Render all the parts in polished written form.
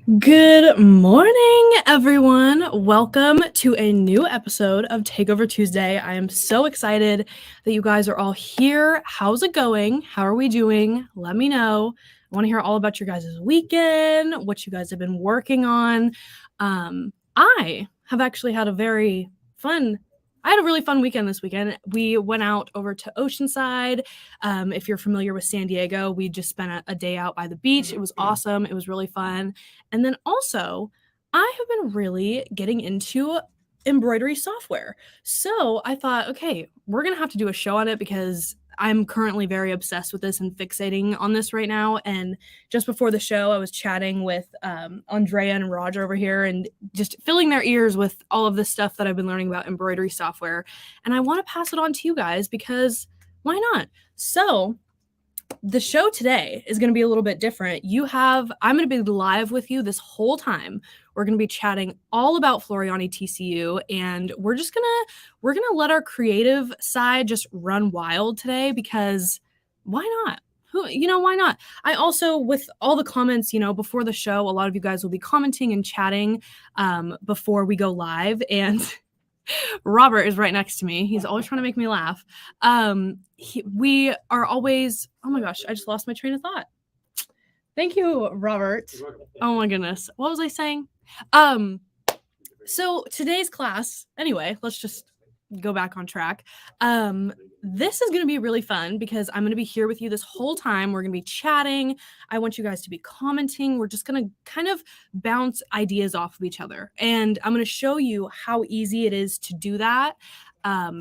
Good morning, everyone. Welcome to a new episode of Takeover Tuesday. I am so excited that you guys are all here. How's it going? How are we doing? Let me know. I want to hear all about your guys' weekend, what you guys have been working on. I have actually had a really fun weekend this weekend. We went out over to Oceanside. If you're familiar with San Diego, we just spent a day out by the beach. It was awesome. It was really fun. And then also, I have been really getting into embroidery software. So I thought, okay, we're going to have to do a show on it because I'm currently very obsessed with this and fixating on this right now. And just before the show, I was chatting with Andrea and Roger over here and just filling their ears with all of this stuff that I've been learning about embroidery software. And I want to pass it on to you guys because why not? So the show today is going to be a little bit different. I'm going to be live with you this whole time. We're going to be chatting all about Floriani TCU, and we're going to let our creative side just run wild today because why not? Why not? I also, with all the comments, before the show, a lot of you guys will be commenting and chatting before we go live, and Robert is right next to me. He's always trying to make me laugh. We are always, oh my gosh, I just lost my train of thought. Thank you, Robert. Oh my goodness. What was I saying? So today's class, anyway, let's just go back on track. This is going to be really fun because I'm going to be here with you this whole time. We're going to be chatting. I want you guys to be commenting. We're just going to kind of bounce ideas off of each other. And I'm going to show you how easy it is to do that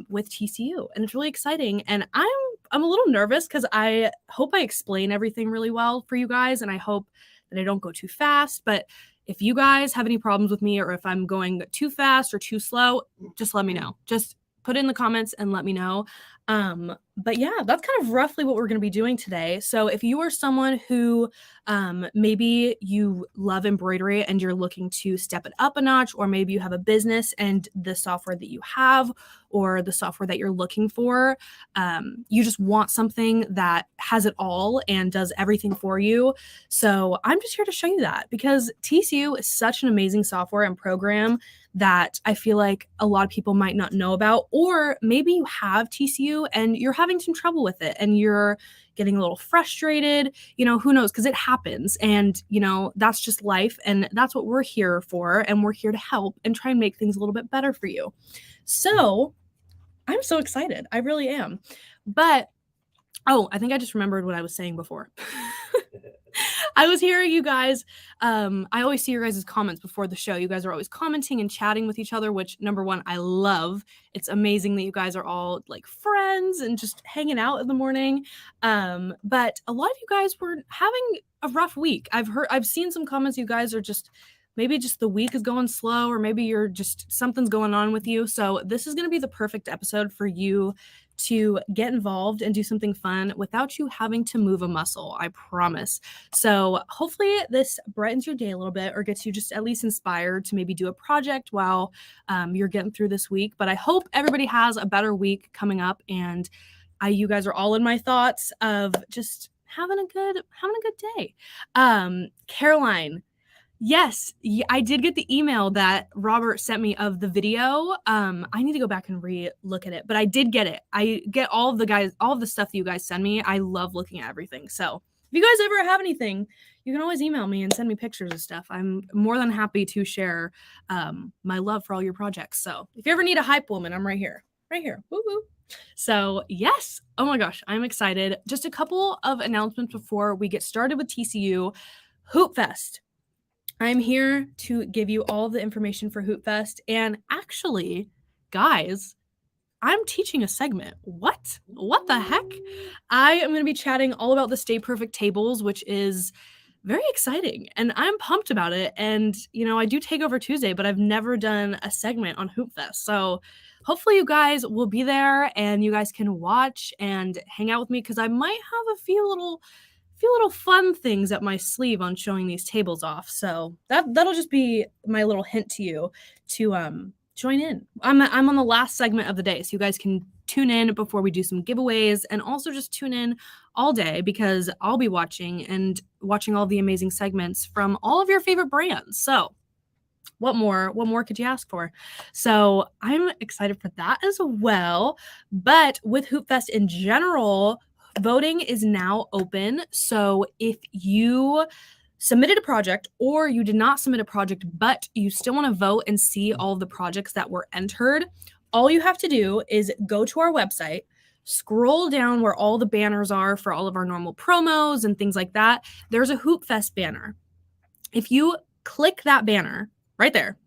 with TCU. And it's really exciting. And I'm a little nervous because I hope I explain everything really well for you guys. And I hope that I don't go too fast. But if you guys have any problems with me or if I'm going too fast or too slow, just let me know. Just put it in the comments and let me know. But yeah, that's kind of roughly what we're going to be doing today. So if you are someone who maybe you love embroidery and you're looking to step it up a notch, or maybe you have a business and the software that you have or the software that you're looking for, you just want something that has it all and does everything for you. So I'm just here to show you that because TCU is such an amazing software and program that I feel like a lot of people might not know about, or maybe you have TCU and you're having some trouble with it and you're getting a little frustrated, who knows, because it happens. And, that's just life. And that's what we're here for. And we're here to help and try and make things a little bit better for you. So I'm so excited. I really am. But, I think I just remembered what I was saying before. I was hearing you guys. I always see your guys' comments before the show. You guys are always commenting and chatting with each other, which number one, I love. It's amazing that you guys are all like friends and just hanging out in the morning. But a lot of you guys were having a rough week. I've seen some comments. You guys are maybe just the week is going slow, or maybe you're just something's going on with you. So this is going to be the perfect episode for you to get involved and do something fun without you having to move a muscle, I promise. So hopefully this brightens your day a little bit or gets you just at least inspired to maybe do a project while you're getting through this week. But I hope everybody has a better week coming up, and you guys are all in my thoughts of just having a good day. Caroline, yes, I did get the email that Robert sent me of the video. I need to go back and re-look at it, but I did get it. I get all of the stuff that you guys send me. I love looking at everything. So if you guys ever have anything, you can always email me and send me pictures of stuff. I'm more than happy to share my love for all your projects. So if you ever need a hype woman, I'm right here. Woo woo. So yes, oh my gosh, I'm excited. Just a couple of announcements before we get started with TCU. Hoopfest. I'm here to give you all the information for Hoopfest. And actually, guys, I'm teaching a segment. What? What the heck? I am going to be chatting all about the Stay Perfect tables, which is very exciting. And I'm pumped about it. And, I do Takeover Tuesday, but I've never done a segment on Hoopfest. So hopefully you guys will be there and you guys can watch and hang out with me because I might have a few little fun things up my sleeve on showing these tables off. So that'll just be my little hint to you to join in. I'm on the last segment of the day, so you guys can tune in before we do some giveaways, and also just tune in all day because I'll be watching all the amazing segments from all of your favorite brands. So what more could you ask for? So I'm excited for that as well. But with Hoopfest in general, voting is now open. So if you submitted a project or you did not submit a project, but you still want to vote and see all of the projects that were entered, all you have to do is go to our website, scroll down where all the banners are for all of our normal promos and things like that. There's a Hoopfest banner. If you click that banner right there,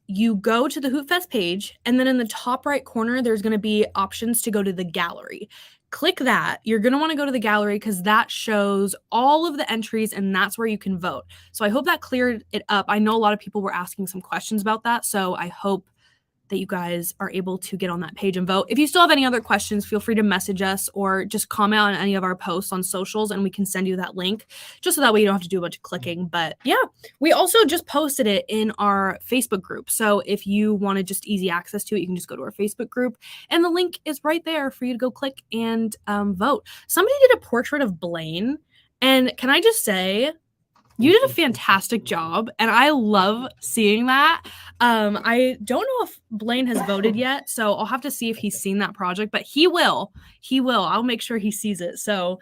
you go to the Hoopfest page, and then in the top right corner, there's going to be options to go to the gallery. Click that. You're going to want to go to the gallery because that shows all of the entries, and that's where you can vote. So I hope that cleared it up. I know a lot of people were asking some questions about that, so I hope that you guys are able to get on that page and vote. If you still have any other questions, feel free to message us or just comment on any of our posts on socials and we can send you that link just so that way you don't have to do a bunch of clicking. But yeah, we also just posted it in our Facebook group. So if you wanted just easy access to it, you can just go to our Facebook group and the link is right there for you to go click and vote. Somebody did a portrait of Blaine, and can I just say, you did a fantastic job, and I love seeing that. I don't know if Blaine has voted yet, so I'll have to see if he's seen that project, but he will. He will. I'll make sure he sees it. So,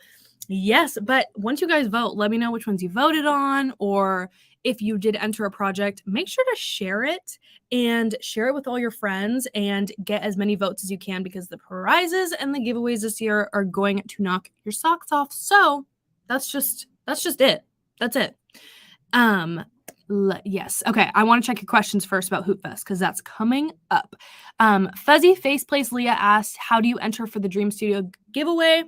yes, but once you guys vote, let me know which ones you voted on, or if you did enter a project, make sure to share it and share it with all your friends and get as many votes as you can because the prizes and the giveaways this year are going to knock your socks off. So, that's just it. That's it. Yes. Okay. I want to check your questions first about Hoopfest because that's coming up. Fuzzy Face Place Leah asked, how do you enter for the Dream Studio giveaway?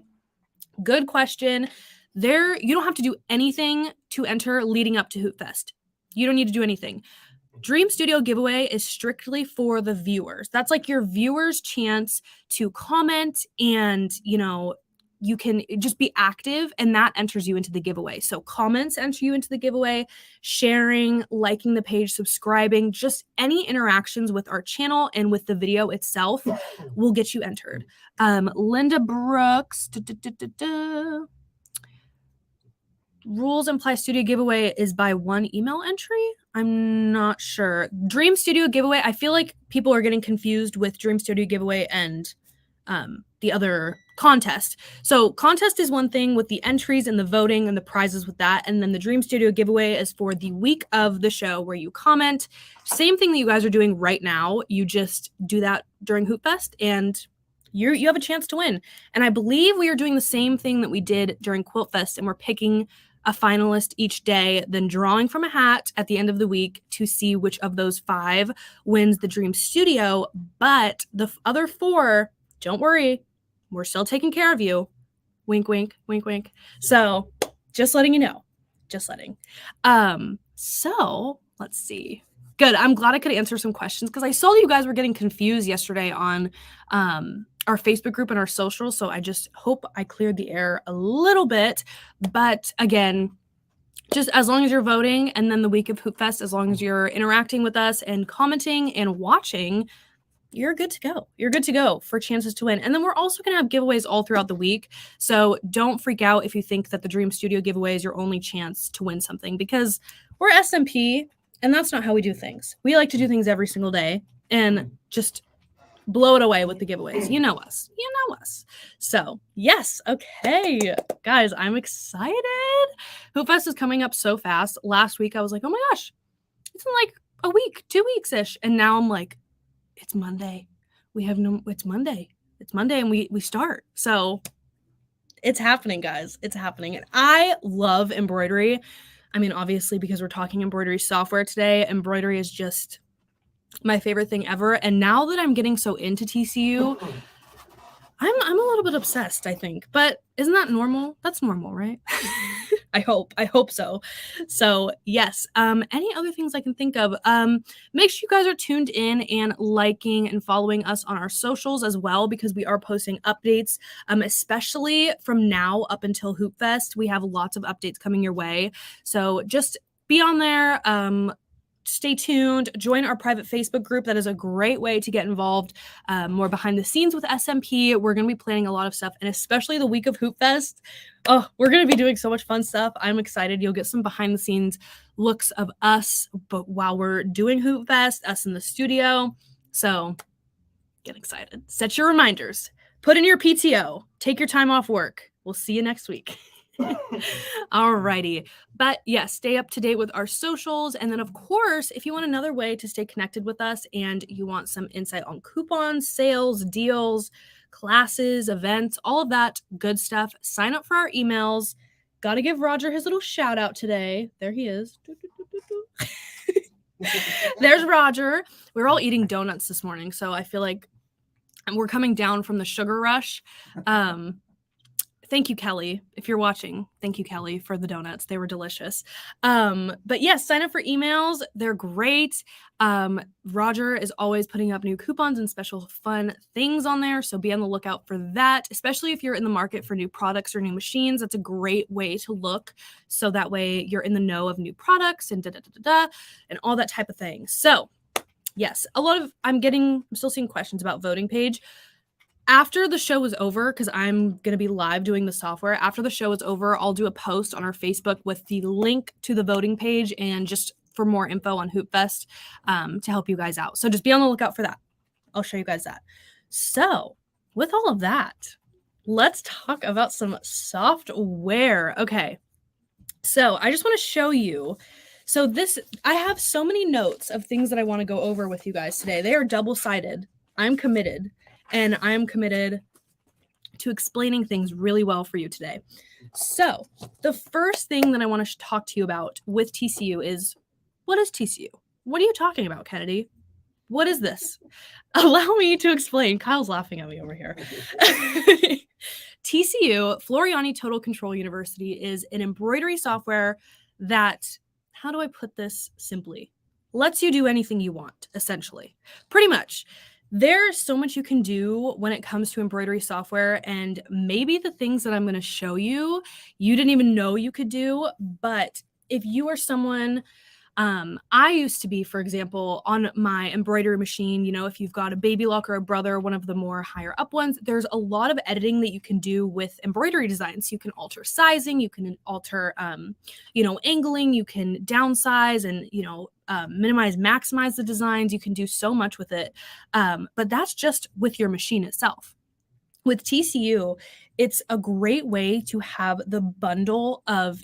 Good question. You don't have to do anything to enter leading up to Hoopfest. You don't need to do anything. Dream Studio giveaway is strictly for the viewers. That's like your viewers' chance to comment and, you can just be active and that enters you into the giveaway. So comments enter you into the giveaway, sharing, liking the page, subscribing, just any interactions with our channel and with the video itself will get you entered. Linda Brooks, rules imply studio giveaway is by one email entry. I'm not sure. Dream Studio giveaway, I feel like people are getting confused with Dream Studio giveaway and the other contest. So contest is one thing with the entries and the voting and the prizes with that. And then the Dream Studio giveaway is for the week of the show where you comment. Same thing that you guys are doing right now. You just do that during Hoopfest and you have a chance to win. And I believe we are doing the same thing that we did during Quiltfest, and we're picking a finalist each day, then drawing from a hat at the end of the week to see which of those 5 wins the Dream Studio. But the other 4, don't worry, we're still taking care of you. Wink, wink, wink, wink. So just letting you know. Just letting. So let's see. Good. I'm glad I could answer some questions because I saw you guys were getting confused yesterday on our Facebook group and our socials. So I just hope I cleared the air a little bit. But again, just as long as you're voting and then the week of Hoopfest, as long as you're interacting with us and commenting and watching, you're good to go. You're good to go for chances to win. And then we're also going to have giveaways all throughout the week. So don't freak out if you think that the Dream Studio giveaway is your only chance to win something because we're SMP and that's not how we do things. We like to do things every single day and just blow it away with the giveaways. You know us. You know us. So, yes. Okay. Guys, I'm excited. Hoopfest is coming up so fast. Last week, I was like, oh my gosh, it's in like a week, 2 weeks-ish. And now I'm like, it's Monday. It's Monday. It's Monday and we start. So it's happening, guys. It's happening. And I love embroidery. I mean, obviously, because we're talking embroidery software today, embroidery is just my favorite thing ever. And now that I'm getting so into TCU, I'm a little bit obsessed, I think. But isn't that normal? That's normal, right? I hope so. So yes. Any other things I can think of? Make sure you guys are tuned in and liking and following us on our socials as well, because we are posting updates, especially from now up until Hoopfest. We have lots of updates coming your way. So just be on there. stay tuned, join our private Facebook group. That is a great way to get involved more behind the scenes with SMP. We're going to be planning a lot of stuff, and especially the week of Hoopfest. Oh, we're going to be doing so much fun stuff. I'm excited. You'll get some behind the scenes looks of us, but while we're doing Hoopfest, us in the studio. So get excited. Set your reminders. Put in your PTO. Take your time off work. We'll see you next week. Alrighty. But yeah, stay up to date with our socials. And then, of course, if you want another way to stay connected with us and you want some insight on coupons, sales, deals, classes, events, all of that good stuff, sign up for our emails. Got to give Roger his little shout out today. There he is. There's Roger. We were all eating donuts this morning, so I feel like we're coming down from the sugar rush. Thank you, Kelly. If you're watching, thank you, Kelly, for the donuts. They were delicious. But yes, sign up for emails. They're great. Roger is always putting up new coupons and special fun things on there. So be on the lookout for that, especially if you're in the market for new products or new machines. That's a great way to look. So that way you're in the know of new products and and all that type of thing. So yes, I'm still seeing questions about voting page. After the show is over, because I'm going to be live doing the software, after the show is over, I'll do a post on our Facebook with the link to the voting page and just for more info on Hoopfest to help you guys out. So just be on the lookout for that. I'll show you guys that. So with all of that, let's talk about some software. Okay. So I just want to show you. So I have so many notes of things that I want to go over with you guys today. They are double-sided. I'm committed. And I'm committed to explaining things really well for you today. So the first thing that I want to talk to you about with TCU is, what is TCU? What are you talking about, Kennedy? What is this? Allow me to explain. Kyle's laughing at me over here. TCU, Floriani Total Control University, is an embroidery software that, how do I put this simply? Lets you do anything you want, essentially. Pretty much. There's so much you can do when it comes to embroidery software, and maybe the things that I'm going to show you, you didn't even know you could do. But if you are someone, I used to be, for example, on my embroidery machine, if you've got a baby lock or a brother, one of the more higher up ones, there's a lot of editing that you can do with embroidery designs. You can alter sizing, you can alter, angling, you can downsize and, minimize, maximize the designs. You can do so much with it. But that's just with your machine itself. With TCU, it's a great way to have the bundle of,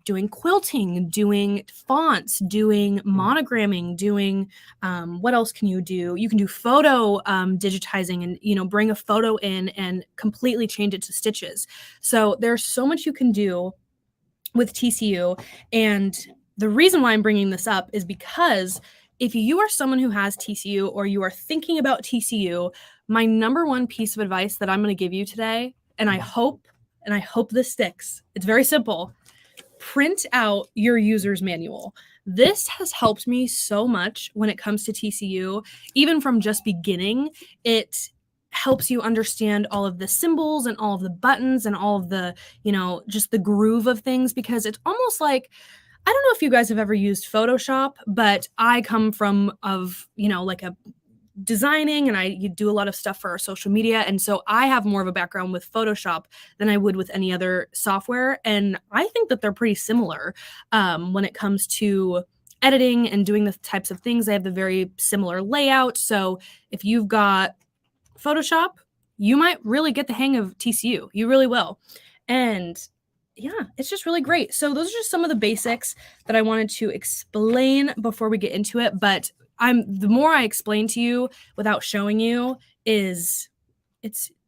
doing quilting, doing fonts, doing monogramming, doing, what else can you do? You can do photo digitizing and, bring a photo in and completely change it to stitches. So there's so much you can do with TCU. And the reason why I'm bringing this up is because if you are someone who has TCU or you are thinking about TCU, my number one piece of advice that I'm going to give you today, and I hope this sticks, it's very simple. Print out your user's manual. This has helped me so much when it comes to TCU, even from just beginning. It helps you understand all of the symbols and all of the buttons and all of the, just the groove of things, because it's almost like, I don't know if you guys have ever used Photoshop, but I come from like a designing, and you do a lot of stuff for our social media. And so I have more of a background with Photoshop than I would with any other software. And I think that they're pretty similar when it comes to editing and doing the types of things. They have the very similar layout. So if you've got Photoshop, you might really get the hang of TCU. You really will. And yeah, it's just really great. So those are just some of the basics that I wanted to explain before we get into it. But the more I explain to you without showing you it's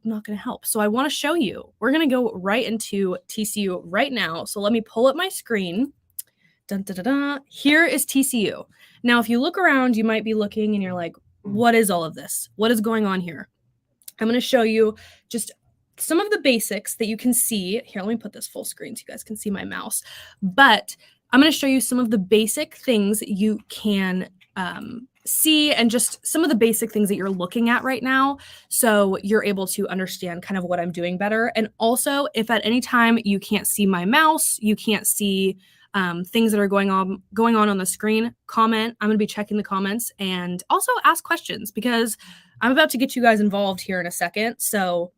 not going to help. So I want to show you. We're going to go right into TCU right now. So let me pull up my screen. Dun, dun, dun, dun. Here is TCU. Now, if you look around, you might be looking and you're like, what is all of this? What is going on here? I'm going to show you just some of the basics that you can see. Here, let me put this full screen so you guys can see my mouse. But I'm going to show you some of the basic things that you can see, and just some of the basic things that you're looking at right now, so you're able to understand kind of what I'm doing better. And also, if at any time you can't see my mouse, you can't see things that are going on on the screen, comment. I'm going to be checking the comments, and also ask questions, because I'm about to get you guys involved here in a second. So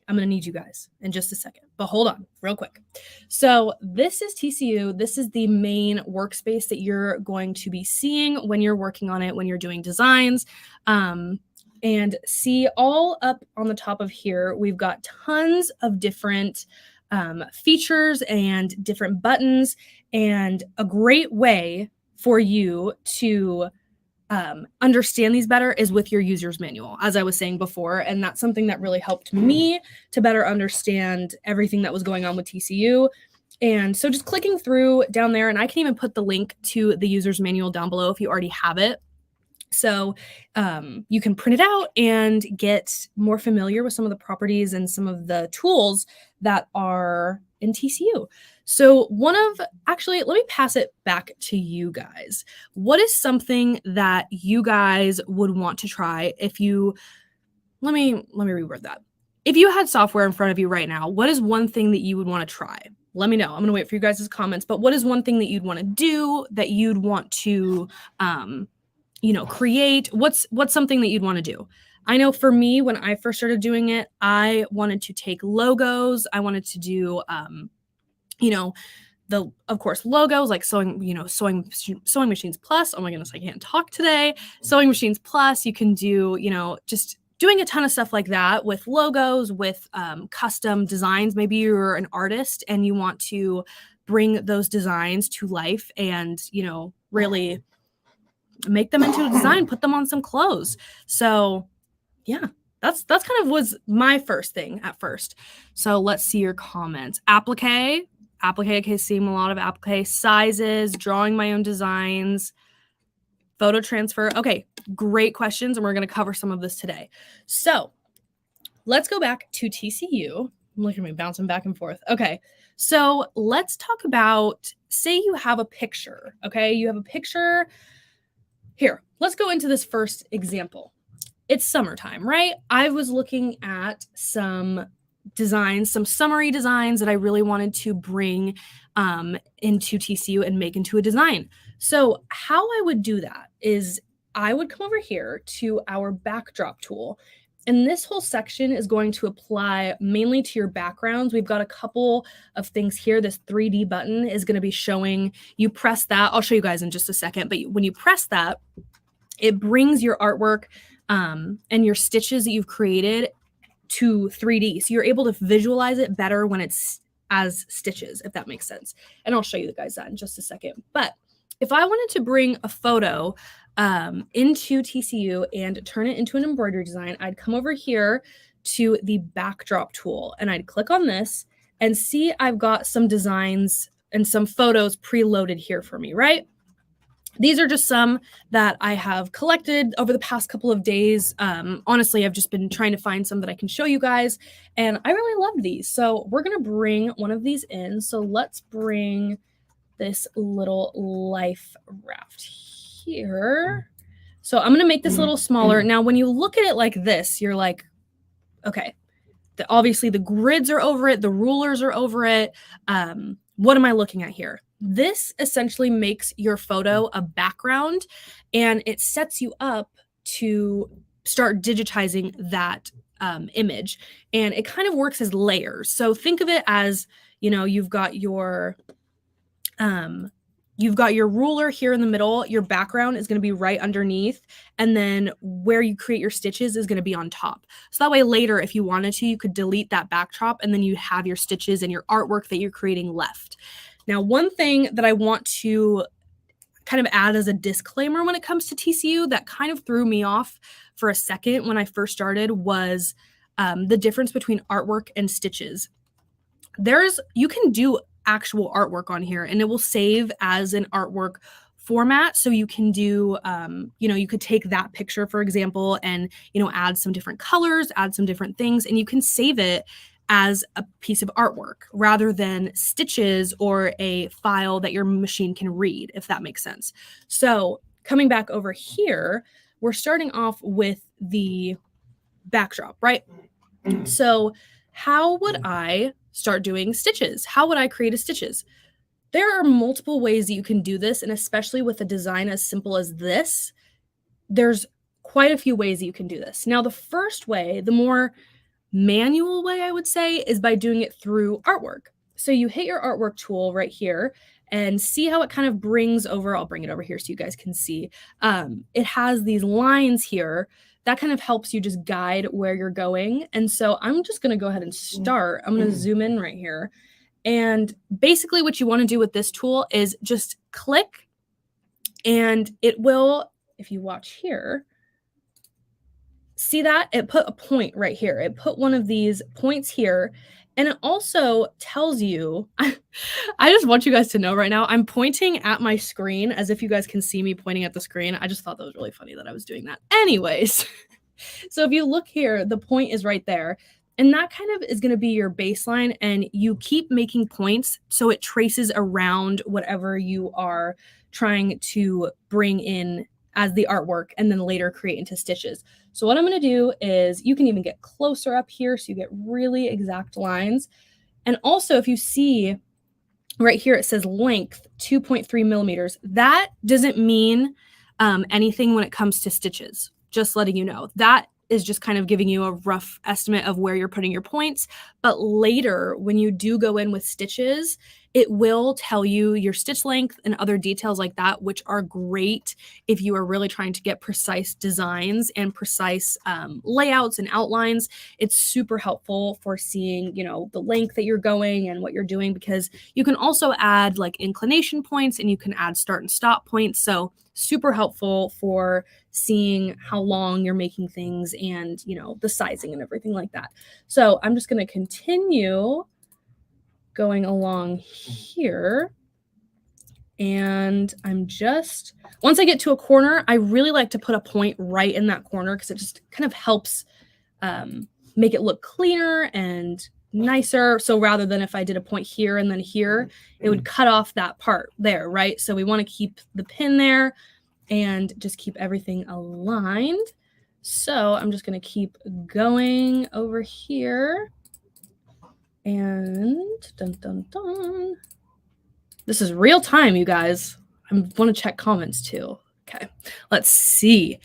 I'm going to need you guys in just a second, but hold on real quick. So this is TCU. This is the main workspace that you're going to be seeing when you're working on it, when you're doing designs. And see, all up on the top of here, we've got tons of different features and different buttons, and a great way for you to understand these better is with your user's manual, as I was saying before. And that's something that really helped me to better understand everything that was going on with TCU. And so just clicking through down there, and I can even put the link to the user's manual down below if you already have it. So you can print it out and get more familiar with some of the properties and some of the tools that are in TCU. So actually, let me pass it back to you guys. What is something that you guys would want to try if you, let me reword that. If you had software in front of you right now, what is one thing that you would want to try? Let me know. I'm going to wait for you guys' comments, but what is one thing that you'd want to do, that you'd want to, create? What's something that you'd want to do? I know for me, when I first started doing it, I wanted to take logos. I wanted to do, of course, logos like Sewing Machines Plus. Oh my goodness, I can't talk today. Sewing Machines Plus. You can do, just doing a ton of stuff like that with logos, with custom designs. Maybe you're an artist and you want to bring those designs to life and, really make them into a design, put them on some clothes. So yeah, that's kind of was my first thing at first. So let's see your comments. Applique, okay, seeing a lot of applique, sizes, drawing my own designs, photo transfer. Okay, great questions, and we're going to cover some of this today. So let's go back to TCU. Look at me bouncing back and forth. Okay, so let's talk about, say you have a picture, okay? You have a picture. Here, let's go into this first example. It's summertime, right? I was looking at some designs, some summary designs that I really wanted to bring into TCU and make into a design. So how I would do that is I would come over here to our backdrop tool. And this whole section is going to apply mainly to your backgrounds. We've got a couple of things here. This 3D button is going to be showing, you press that. I'll show you guys in just a second. But when you press that, it brings your artwork and your stitches that you've created to 3D. So you're able to visualize it better when it's as stitches, if that makes sense. And I'll show you guys that in just a second. But if I wanted to bring a photo into TCU and turn it into an embroidery design, I'd come over here to the backdrop tool and I'd click on this and see I've got some designs and some photos preloaded here for me, right? These are just some that I have collected over the past couple of days. Honestly, I've just been trying to find some that I can show you guys, and I really love these. So we're going to bring one of these in. So let's bring this little life raft here. So I'm going to make this a little smaller. Now, when you look at it like this, you're like, okay, obviously the grids are over it. The rulers are over it. What am I looking at here? This essentially makes your photo a background, and it sets you up to start digitizing that image. And it kind of works as layers. So think of it as, you've got your ruler here in the middle. Your background is going to be right underneath. And then where you create your stitches is going to be on top. So that way later, if you wanted to, you could delete that backdrop and then you have your stitches and your artwork that you're creating left. Now, one thing that I want to kind of add as a disclaimer when it comes to TCU that kind of threw me off for a second when I first started was the difference between artwork and stitches. You can do actual artwork on here and it will save as an artwork format. So you can do, you could take that picture, for example, and, add some different colors, add some different things, and you can save it as a piece of artwork rather than stitches or a file that your machine can read, if that makes sense. So coming back over here, we're starting off with the backdrop, right? So how would I start doing stitches? How would I create a stitches? There are multiple ways that you can do this, and especially with a design as simple as this, there's quite a few ways that you can do this. Now, the first way, the more manual way, I would say, is by doing it through artwork. So you hit your artwork tool right here and see how it kind of brings over. I'll bring it over here so you guys can see. It has these lines here that kind of helps you just guide where you're going. And so I'm just going to go ahead and start. I'm going to zoom in right here. And basically what you want to do with this tool is just click, and it will, if you watch here, see that? It put a point right here. It put one of these points here. And it also tells you, I just want you guys to know right now, I'm pointing at my screen as if you guys can see me pointing at the screen. I just thought that was really funny that I was doing that. Anyways, so if you look here, the point is right there. And that kind of is going to be your baseline, and you keep making points so it traces around whatever you are trying to bring in as the artwork and then later create into stitches. So what I'm going to do is, you can even get closer up here so you get really exact lines. And also, if you see right here, it says length 2.3 millimeters. That doesn't mean anything when it comes to stitches, just letting you know. That is just kind of giving you a rough estimate of where you're putting your points. But later, when you do go in with stitches, it will tell you your stitch length and other details like that, which are great if you are really trying to get precise designs and precise layouts and outlines. It's super helpful for seeing, you know, the length that you're going and what you're doing, because you can also add like inclination points and you can add start and stop points. So super helpful for seeing how long you're making things and, you know, the sizing and everything like that. So I'm just going to continue going along here. And I'm just, once I get to a corner, I really like to put a point right in that corner because it just kind of helps make it look cleaner and nicer. So rather than if I did a point here and then here, it would cut off that part there, right? So we want to keep the pin there and just keep everything aligned. So I'm just going to keep going over here. And dun, dun, dun. This is real time, you guys. I want to check comments too. Okay, let's see.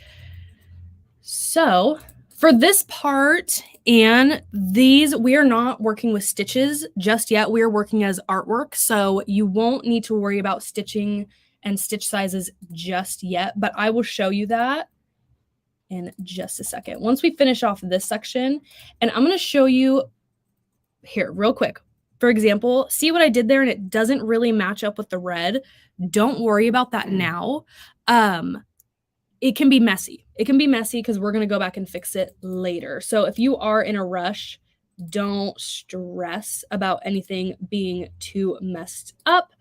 So for this part and these, we are not working with stitches just yet. We are working as artwork. So you won't need to worry about stitching and stitch sizes just yet, but I will show you that in just a second. Once we finish off this section, and I'm going to show you here real quick. For example, see what I did there and it doesn't really match up with the red. Don't worry about that now. It can be messy. It can be messy because we're going to go back and fix it later. So if you are in a rush, don't stress about anything being too messed up.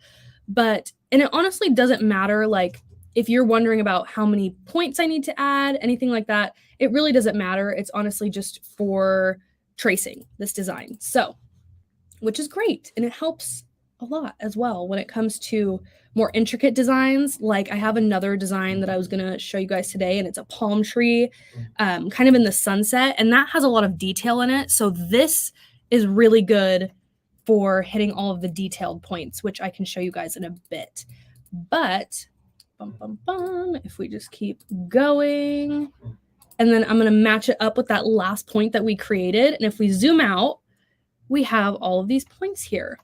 But, and it honestly doesn't matter, like if you're wondering about how many points I need to add, anything like that, it really doesn't matter. It's honestly just for tracing this design. So, which is great. And it helps a lot as well when it comes to more intricate designs. Like I have another design that I was going to show you guys today, and it's a palm tree kind of in the sunset, and that has a lot of detail in it. So this is really good for hitting all of the detailed points, which I can show you guys in a bit. But if we just keep going, and then I'm going to match it up with that last point that we created. And if we zoom out, we have all of these points here.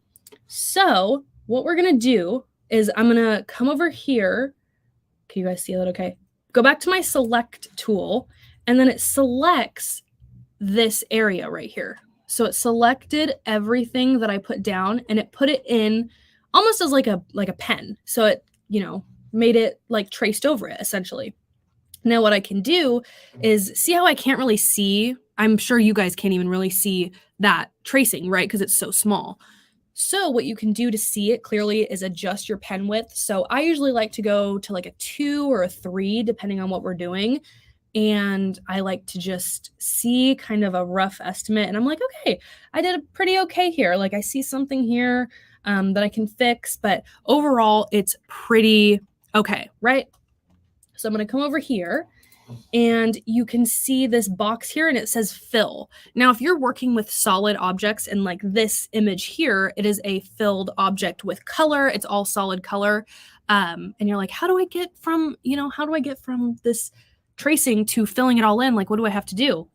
So what we're going to do is I'm going to come over here. Can you guys see that okay? Go back to my select tool, and then it selects this area right here. So it selected everything that I put down, and it put it in almost as like a pen. So it, you know, made it like traced over it essentially. Now what I can do is, see how I can't really see? I'm sure you guys can't even really see that tracing, right? Because it's so small. So what you can do to see it clearly is adjust your pen width. So I usually like to go to like a 2 or a 3, depending on what we're doing. And I like to just see kind of a rough estimate. And I'm like, okay, I did a pretty okay here. Like I see something here that I can fix, but overall it's pretty okay, right? So I'm going to come over here, and you can see this box here and it says fill. Now, if you're working with solid objects and like this image here, it is a filled object with color. It's all solid color. And you're like, how do I get from this tracing to filling it all in? Like, what do I have to do?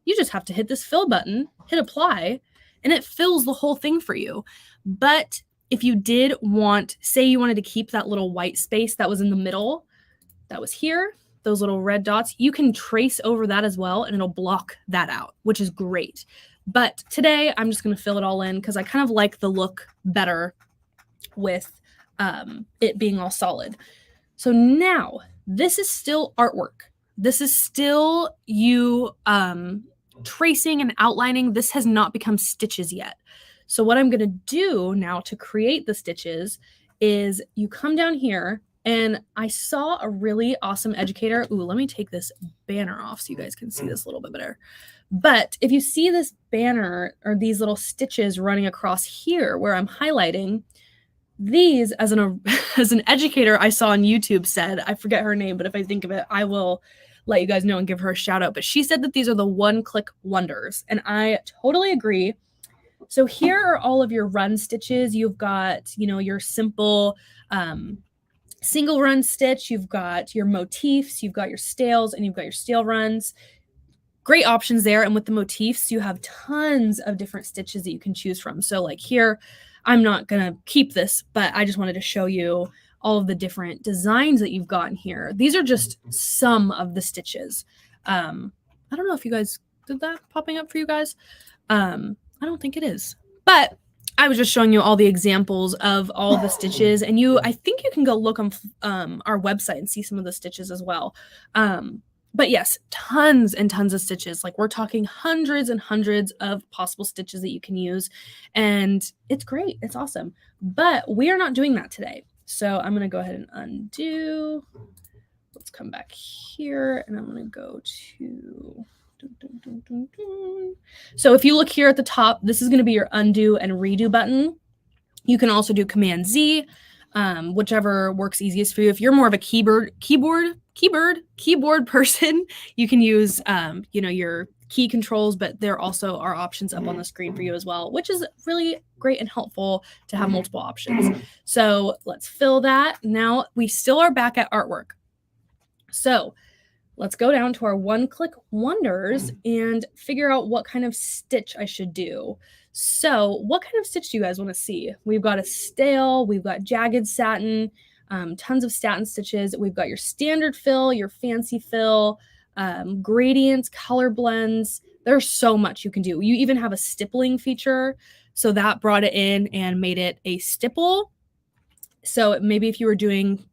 You just have to hit this fill button, hit apply, and it fills the whole thing for you. But if you did want, say you wanted to keep that little white space that was in the middle, that was here, those little red dots, you can trace over that as well and it'll block that out, which is great. But today I'm just going to fill it all in because I kind of like the look better with it being all solid. So now this is still artwork. This is still you tracing and outlining. This has not become stitches yet. So what I'm going to do now to create the stitches is you come down here, and I saw a really awesome educator. Ooh, let me take this banner off so you guys can see this a little bit better. But if you see this banner or these little stitches running across here where I'm highlighting, these as an educator I saw on YouTube said, I forget her name, but if I think of it, I will let you guys know and give her a shout out. But she said that these are the one-click wonders, and I totally agree. So here are all of your run stitches. You've got, your simple single run stitch, you've got your motifs, you've got your stales, and you've got your stale runs. Great options there. And with the motifs, you have tons of different stitches that you can choose from. So like here, I'm not going to keep this, but I just wanted to show you all of the different designs that you've gotten here. These are just some of the stitches. I don't know if you guys did that popping up for you guys. I don't think it is, but I was just showing you all the examples of all the stitches, and I think you can go look on our website and see some of the stitches as well. But yes, tons and tons of stitches. Like we're talking hundreds and hundreds of possible stitches that you can use, and it's great. It's awesome. But we are not doing that today. So I'm going to go ahead and undo. Let's come back here, and I'm going to go to... So if you look here at the top, this is going to be your undo and redo button. You can also do Command Z, whichever works easiest for you. If you're more of a keyboard person, you can use your key controls, but there also are options up on the screen for you as well, which is really great and helpful to have multiple options. So let's fill that. Now we still are back at artwork. So let's go down to our one-click wonders and figure out what kind of stitch I should do. So what kind of stitch do you guys want to see? We've got a stale, we've got jagged satin, tons of satin stitches. We've got your standard fill, your fancy fill, gradients, color blends. There's so much you can do. You even have a stippling feature. So that brought it in and made it a stipple. So maybe if you were doing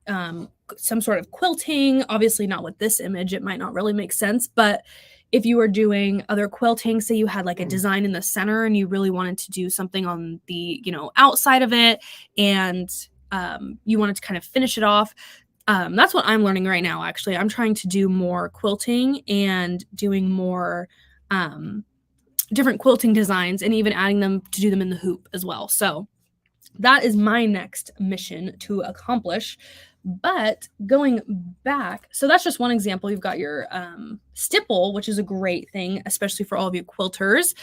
some sort of quilting, obviously not with this image, it might not really make sense. But if you were doing other quilting, say you had like a design in the center and you really wanted to do something on the, outside of it, and you wanted to kind of finish it off. That's what I'm learning right now, actually. I'm trying to do more quilting and doing more different quilting designs and even adding them to do them in the hoop as well. So that is my next mission to accomplish. But going back, so that's just one example. You've got your stipple, which is a great thing, especially for all of you quilters.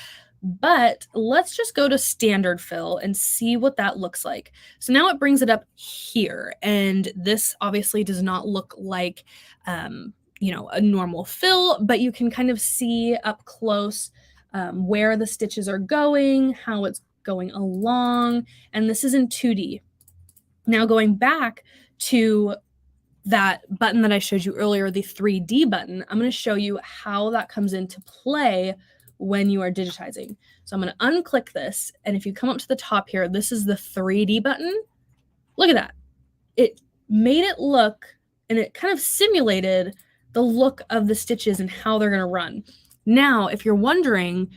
But let's just go to standard fill and see what that looks like. So now it brings it up here. And this obviously does not look like, a normal fill, but you can kind of see up close where the stitches are going, how it's going along. And this is in 2D. Now going back to that button that I showed you earlier, the 3D button, I'm going to show you how that comes into play when you are digitizing. So I'm going to unclick this, and if you come up to the top here, this is the 3D button. Look at that. It made it look, and it kind of simulated the look of the stitches and how they're going to run. Now, if you're wondering,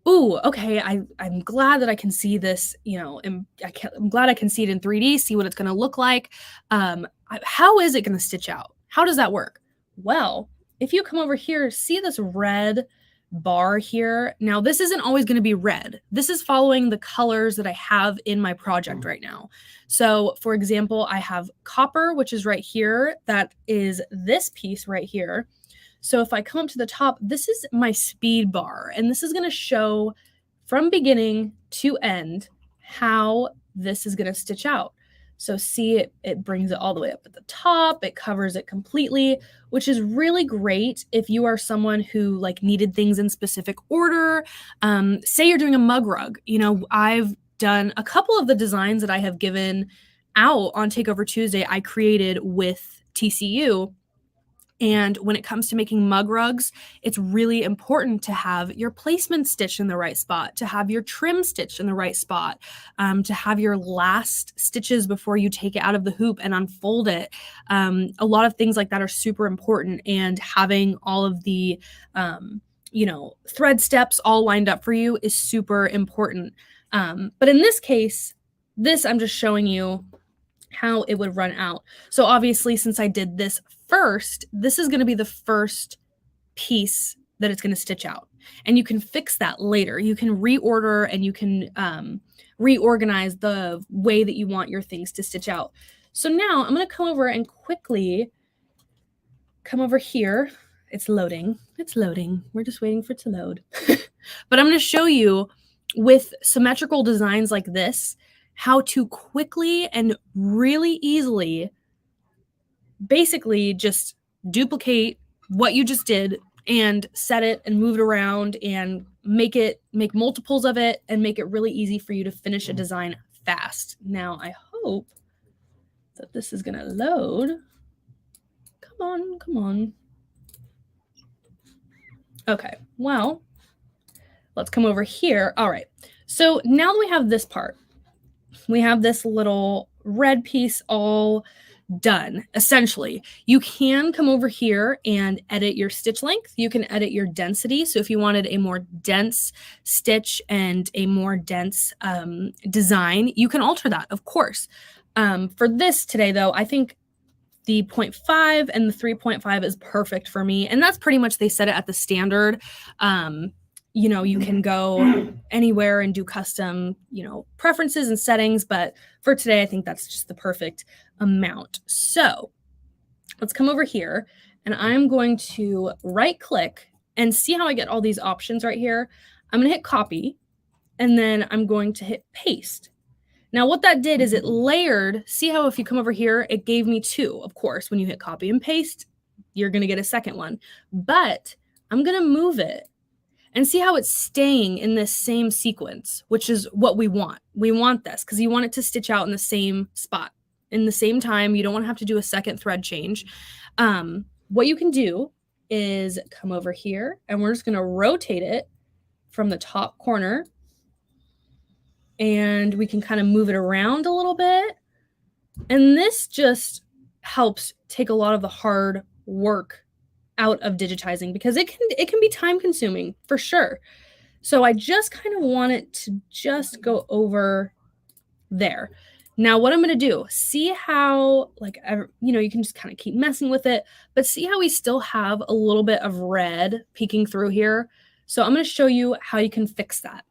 ooh, okay, I'm glad that I can see this, I'm glad I can see it in 3D, see what it's going to look like. How is it going to stitch out? How does that work? Well, if you come over here, see this red bar here. Now, this isn't always going to be red. This is following the colors that I have in my project right now. So, for example, I have copper, which is right here. That is this piece right here. So if I come up to the top, this is my speed bar, and this is going to show from beginning to end how this is going to stitch out. So see, it brings it all the way up at the top. It covers it completely, which is really great if you are someone who like needed things in specific order. Say you're doing a mug rug. You know, I've done a couple of the designs that I have given out on Takeover Tuesday, I created with TCU. And when it comes to making mug rugs, it's really important to have your placement stitch in the right spot, to have your trim stitch in the right spot, to have your last stitches before you take it out of the hoop and unfold it. A lot of things like that are super important, and having all of the, thread steps all lined up for you is super important. But in this case, I'm just showing you how it would run out. So obviously, since I did this first, this is going to be the first piece that it's going to stitch out. And you can fix that later. You can reorder and you can reorganize the way that you want your things to stitch out. So now I'm going to come over and quickly come over here. It's loading. It's loading. We're just waiting for it to load. But I'm going to show you with symmetrical designs like this, how to quickly and really easily basically just duplicate what you just did and set it and move it around and make multiples of it and make it really easy for you to finish a design fast. Now, I hope that this is going to load. Come on, come on. Okay, well, let's come over here. All right, so now that we have this part, we have this little red piece all done. Essentially, you can come over here and edit your stitch length. You can edit your density. So if you wanted a more dense stitch and a more dense design, you can alter that, of course. For this today, though, I think the 0.5 and the 3.5 is perfect for me. And that's pretty much, they set it at the standard. You can go anywhere and do custom, preferences and settings. But for today, I think that's just the perfect amount. So let's come over here and I'm going to right click and see how I get all these options right here. I'm going to hit copy and then I'm going to hit paste. Now what that did is it layered. See how if you come over here, it gave me two. Of course, when you hit copy and paste, you're going to get a second one. But I'm going to move it. And see how it's staying in this same sequence, which is what we want. We want this because you want it to stitch out in the same spot, in the same time. You don't want to have to do a second thread change. What you can do is come over here and we're just going to rotate it from the top corner. And we can kind of move it around a little bit. And this just helps take a lot of the hard work out of digitizing, because it can be time consuming for sure. So I just kind of want it to just go over there. Now what I'm going to do, see how you can just kind of keep messing with it, but see how we still have a little bit of red peeking through here. So I'm going to show you how you can fix that.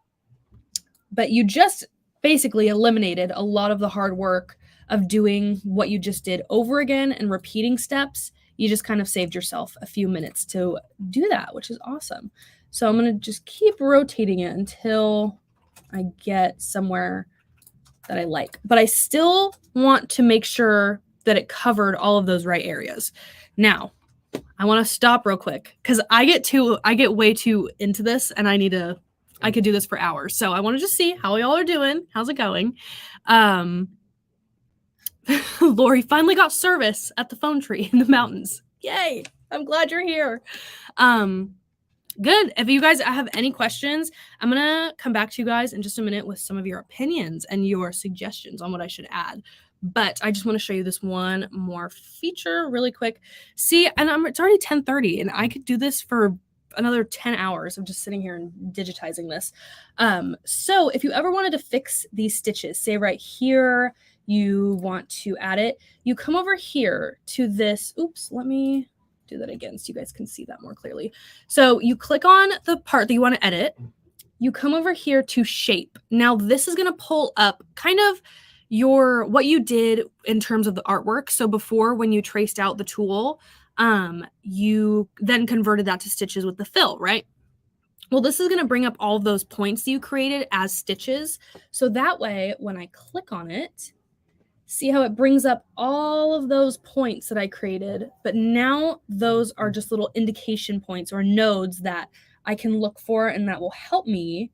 But you just basically eliminated a lot of the hard work of doing what you just did over again and repeating steps. You just kind of saved yourself a few minutes to do that, which is awesome. So I'm going to just keep rotating it until I get somewhere that I like. But I still want to make sure that it covered all of those right areas. Now, I want to stop real quick because I get way too into this and I could do this for hours. So I want to just see how y'all are doing. How's it going? Lori finally got service at the phone tree in the mountains. Yay. I'm glad you're here. Good. If you guys have any questions, I'm going to come back to you guys in just a minute with some of your opinions and your suggestions on what I should add. But I just want to show you this one more feature really quick. See, and it's already 10:30 and I could do this for another 10 hours of just sitting here and digitizing this. So if you ever wanted to fix these stitches, say right here, you want to add it, you come over here to this. Oops, let me do that again so you guys can see that more clearly. So you click on the part that you want to edit. You come over here to shape. Now this is going to pull up kind of what you did in terms of the artwork. So before, when you traced out the tool, you then converted that to stitches with the fill, right? Well, this is going to bring up all of those points that you created as stitches. So that way, when I click on it, see how it brings up all of those points that I created, but now those are just little indication points or nodes that I can look for, and that will help me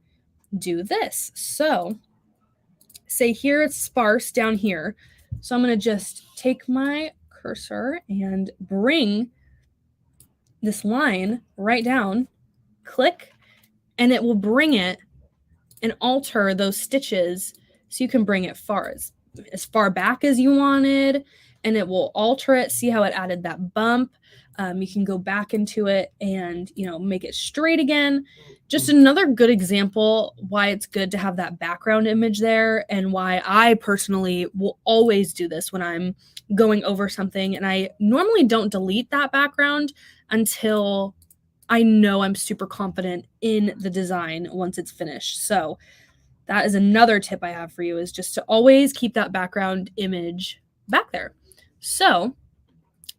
do this. So say here it's sparse down here. So I'm going to just take my cursor and bring this line right down, click, and it will bring it and alter those stitches so you can bring it as far back as you wanted, and it will alter it. See how it added that bump? You can go back into it and, make it straight again. Just another good example why it's good to have that background image there, and why I personally will always do this when I'm going over something. And I normally don't delete that background until I know I'm super confident in the design once it's finished. So that is another tip I have for you, is just to always keep that background image back there. So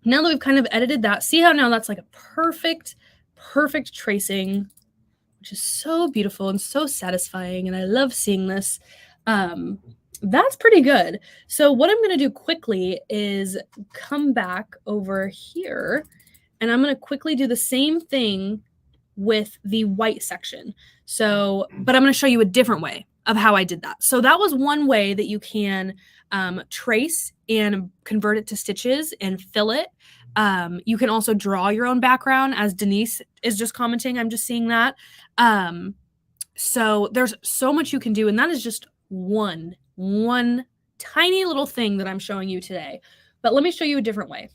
now that we've kind of edited that, see how now that's like a perfect tracing, which is so beautiful and so satisfying. And I love seeing this. That's pretty good. So what I'm going to do quickly is come back over here, and I'm going to quickly do the same thing with the white section. So, but I'm going to show you a different way of how I did that. So that was one way that you can trace and convert it to stitches and fill it. You can also draw your own background, as Denise is just commenting. I'm just seeing that. So there's so much you can do, and that is just one tiny little thing that I'm showing you today. But let me show you a different way.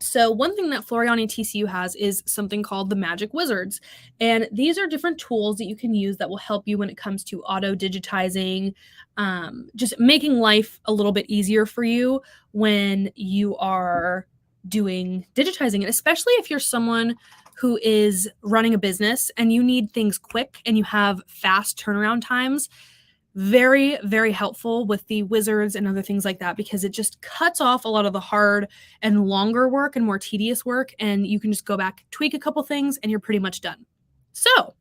So one thing that Floriani TCU has is something called the Magic Wizards. And these are different tools that you can use that will help you when it comes to auto digitizing, just making life a little bit easier for you when you are doing digitizing. And especially if you're someone who is running a business and you need things quick and you have fast turnaround times, very, very helpful with the wizards and other things like that, because it just cuts off a lot of the hard and longer work and more tedious work. And you can just go back, tweak a couple things, and you're pretty much done. So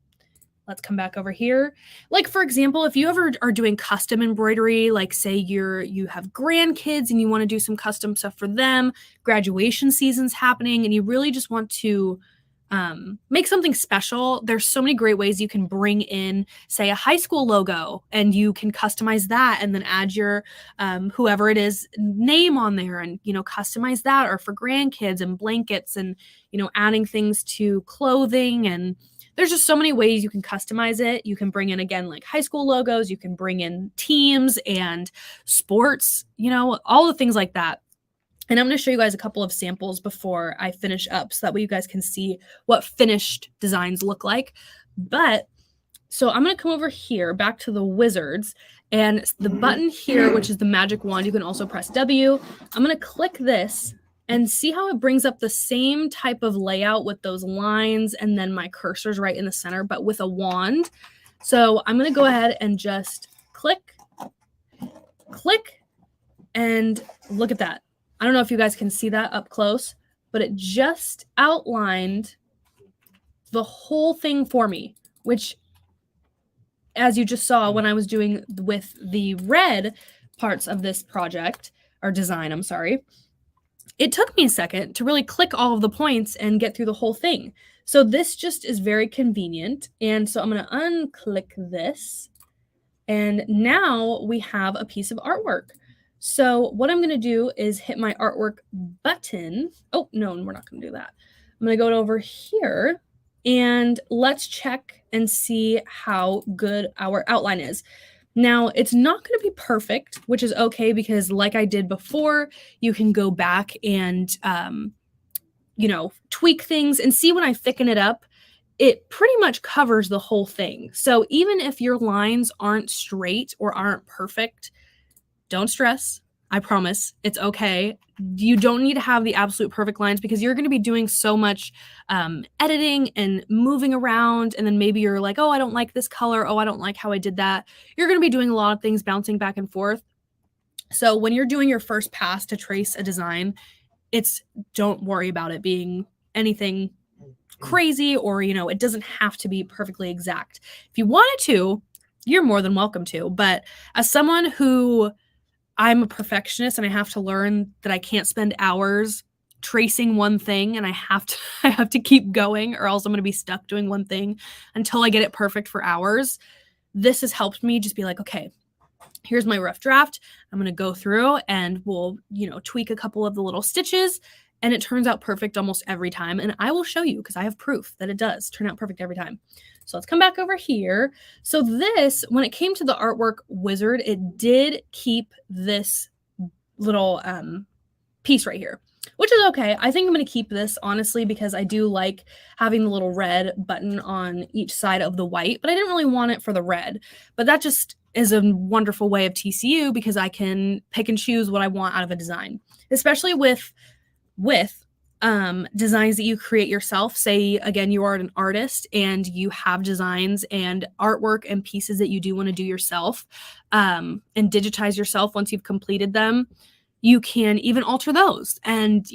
let's come back over here. Like, for example, if you ever are doing custom embroidery, like say you have grandkids and you want to do some custom stuff for them, graduation season's happening, and you really just want to make something special, there's so many great ways you can bring in, say, a high school logo, and you can customize that and then add your whoever it is name on there, and customize that, or for grandkids and blankets, and adding things to clothing. And there's just so many ways you can customize it. You can bring in, again, like high school logos, you can bring in teams and sports, all the things like that. And I'm going to show you guys a couple of samples before I finish up, so that way you guys can see what finished designs look like. But so I'm going to come over here back to the wizards, and the button here, which is the magic wand, you can also press W. I'm going to click this and see how it brings up the same type of layout with those lines, and then my cursor's right in the center, but with a wand. So I'm going to go ahead and just click, and look at that. I don't know if you guys can see that up close, but it just outlined the whole thing for me, which, as you just saw when I was doing with the red parts of this project, or design, I'm sorry, it took me a second to really click all of the points and get through the whole thing. So this just is very convenient. And so I'm going to unclick this, and now we have a piece of artwork. So what I'm going to do is hit my artwork button. Oh, no, we're not going to do that. I'm going to go over here, and let's check and see how good our outline is. Now, it's not going to be perfect, which is okay, because like I did before, you can go back and, tweak things, and see when I thicken it up, it pretty much covers the whole thing. So even if your lines aren't straight or aren't perfect, don't stress. I promise it's okay. You don't need to have the absolute perfect lines, because you're going to be doing so much editing and moving around. And then maybe you're like, oh, I don't like this color. Oh, I don't like how I did that. You're going to be doing a lot of things bouncing back and forth. So when you're doing your first pass to trace a design, don't worry about it being anything crazy, or, it doesn't have to be perfectly exact. If you wanted to, you're more than welcome to. But as someone who, I'm a perfectionist, and I have to learn that I can't spend hours tracing one thing, and I have to keep going, or else I'm going to be stuck doing one thing until I get it perfect for hours. This has helped me just be like, okay, here's my rough draft. I'm going to go through and we'll, tweak a couple of the little stitches, and it turns out perfect almost every time. And I will show you, because I have proof that it does turn out perfect every time. So let's come back over here. So this, when it came to the artwork wizard, it did keep this little piece right here, which is okay. I think I'm going to keep this, honestly, because I do like having the little red button on each side of the white, but I didn't really want it for the red. But that just is a wonderful way of TCU, because I can pick and choose what I want out of a design, especially with designs that you create yourself. Say, again, you are an artist and you have designs and artwork and pieces that you do want to do yourself, and digitize yourself once you've completed them. You can even alter those and,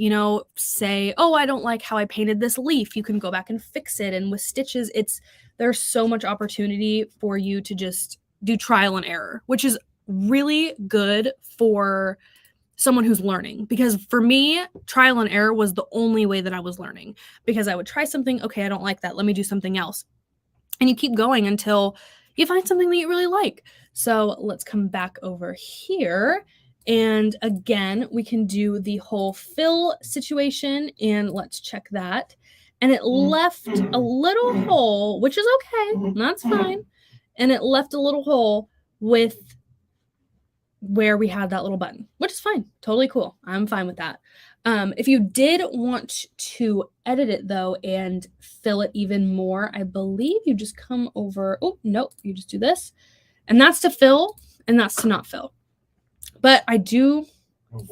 say, oh, I don't like how I painted this leaf. You can go back and fix it. And with stitches, there's so much opportunity for you to just do trial and error, which is really good for someone who's learning. Because for me, trial and error was the only way that I was learning, because I would try something. Okay, I don't like that. Let me do something else. And you keep going until you find something that you really like. So let's come back over here. And again, we can do the whole fill situation, and let's check that. And it left a little hole, which is okay. That's fine. And it left a little hole with where we had that little button, which is fine. Totally cool. I'm fine with that. If you did want to edit it, though, and fill it even more, I believe you just come over. Oh, no, you just do this. And that's to fill, and that's to not fill. But I do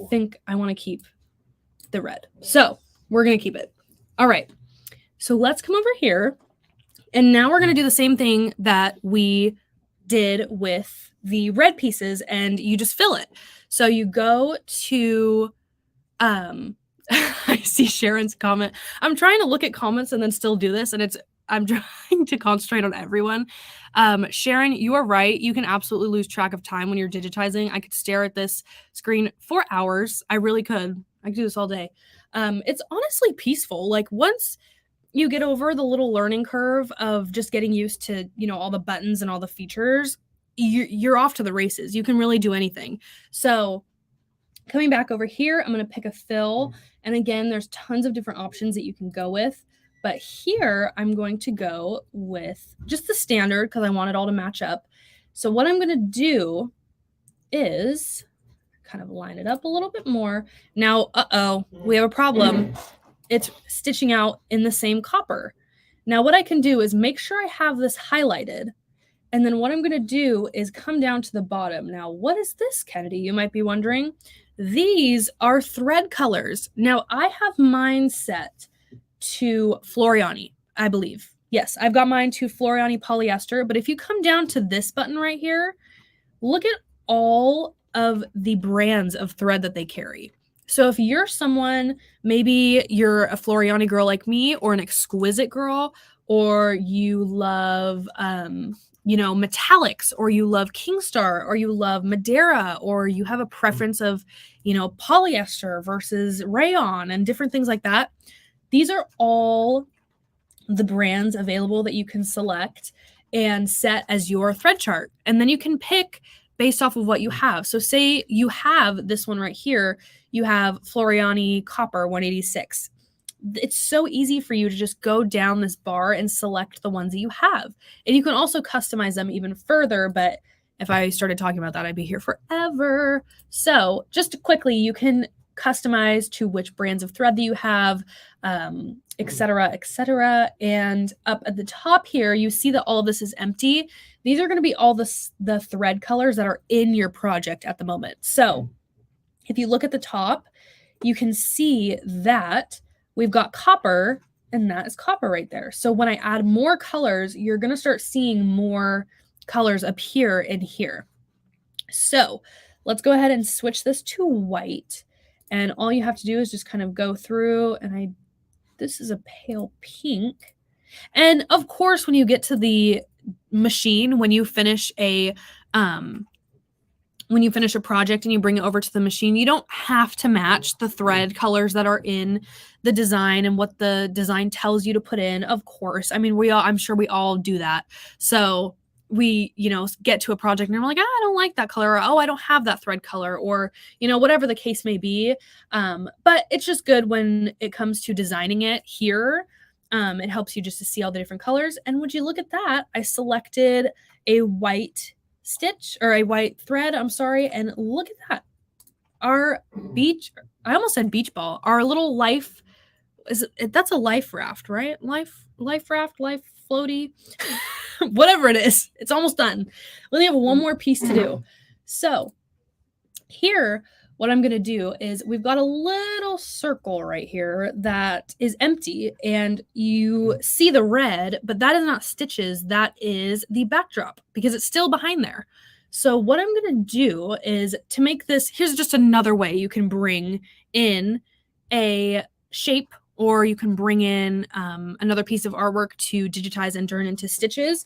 think I want to keep the red. So we're going to keep it. All right. So let's come over here. And now we're going to do the same thing that we did with the red pieces, and you just fill it. So you go to, I see Sharon's comment. I'm trying to look at comments and then still do this, and I'm trying to concentrate on everyone. Sharon, you are right. You can absolutely lose track of time when you're digitizing. I could stare at this screen for hours. I really could. I could do this all day. It's honestly peaceful. Like, once you get over the little learning curve of just getting used to, all the buttons and all the features, you're off to the races. You can really do anything. So coming back over here, I'm going to pick a fill. And again, there's tons of different options that you can go with. But here I'm going to go with just the standard, because I want it all to match up. So what I'm going to do is kind of line it up a little bit more. Now, we have a problem. It's stitching out in the same copper. Now, what I can do is make sure I have this highlighted. And then what I'm going to do is come down to the bottom. Now, what is this, Kennedy? You might be wondering. These are thread colors. Now, I have mine set to Floriani, I believe. Yes, I've got mine to Floriani polyester. But if you come down to this button right here, look at all of the brands of thread that they carry. So if you're someone, maybe you're a Floriani girl like me, or an exquisite girl, or you love, metallics, or you love Kingstar, or you love Madeira, or you have a preference of, polyester versus rayon and different things like that. These are all the brands available that you can select and set as your thread chart. And then you can pick based off of what you have. So say you have this one right here, you have Floriani Copper 186. It's so easy for you to just go down this bar and select the ones that you have. And you can also customize them even further, but if I started talking about that, I'd be here forever. So just quickly, you can customize to which brands of thread that you have, et cetera, et cetera. And up at the top here, you see that all of this is empty. These are going to be all the thread colors that are in your project at the moment. So if you look at the top, you can see that we've got copper, and that is copper right there. So when I add more colors, you're going to start seeing more colors appear in here. So let's go ahead and switch this to white. And all you have to do is just kind of go through, and this is a pale pink. And of course, when you get to the machine, when you finish a project and you bring it over to the machine, you don't have to match the thread colors that are in the design and what the design tells you to put in. Of course, I mean, I'm sure we all do that. So we, get to a project and we're like, I don't like that color, or, oh, I don't have that thread color, or, whatever the case may be. But it's just good when it comes to designing it here. It helps you just to see all the different colors. And would you look at that? I selected a white stitch, or a white thread, I'm sorry, and look at that. Our beach, I almost said beach ball, our little life, that's a life raft, right? Life raft, life floaty, whatever it is, it's almost done. We only have one more piece to do. So here, what I'm going to do is we've got a little circle right here that is empty, and you see the red, but that is not stitches. That is the backdrop because it's still behind there. So what I'm going to do is to make this, here's just another way you can bring in a shape, or you can bring in another piece of artwork to digitize and turn into stitches.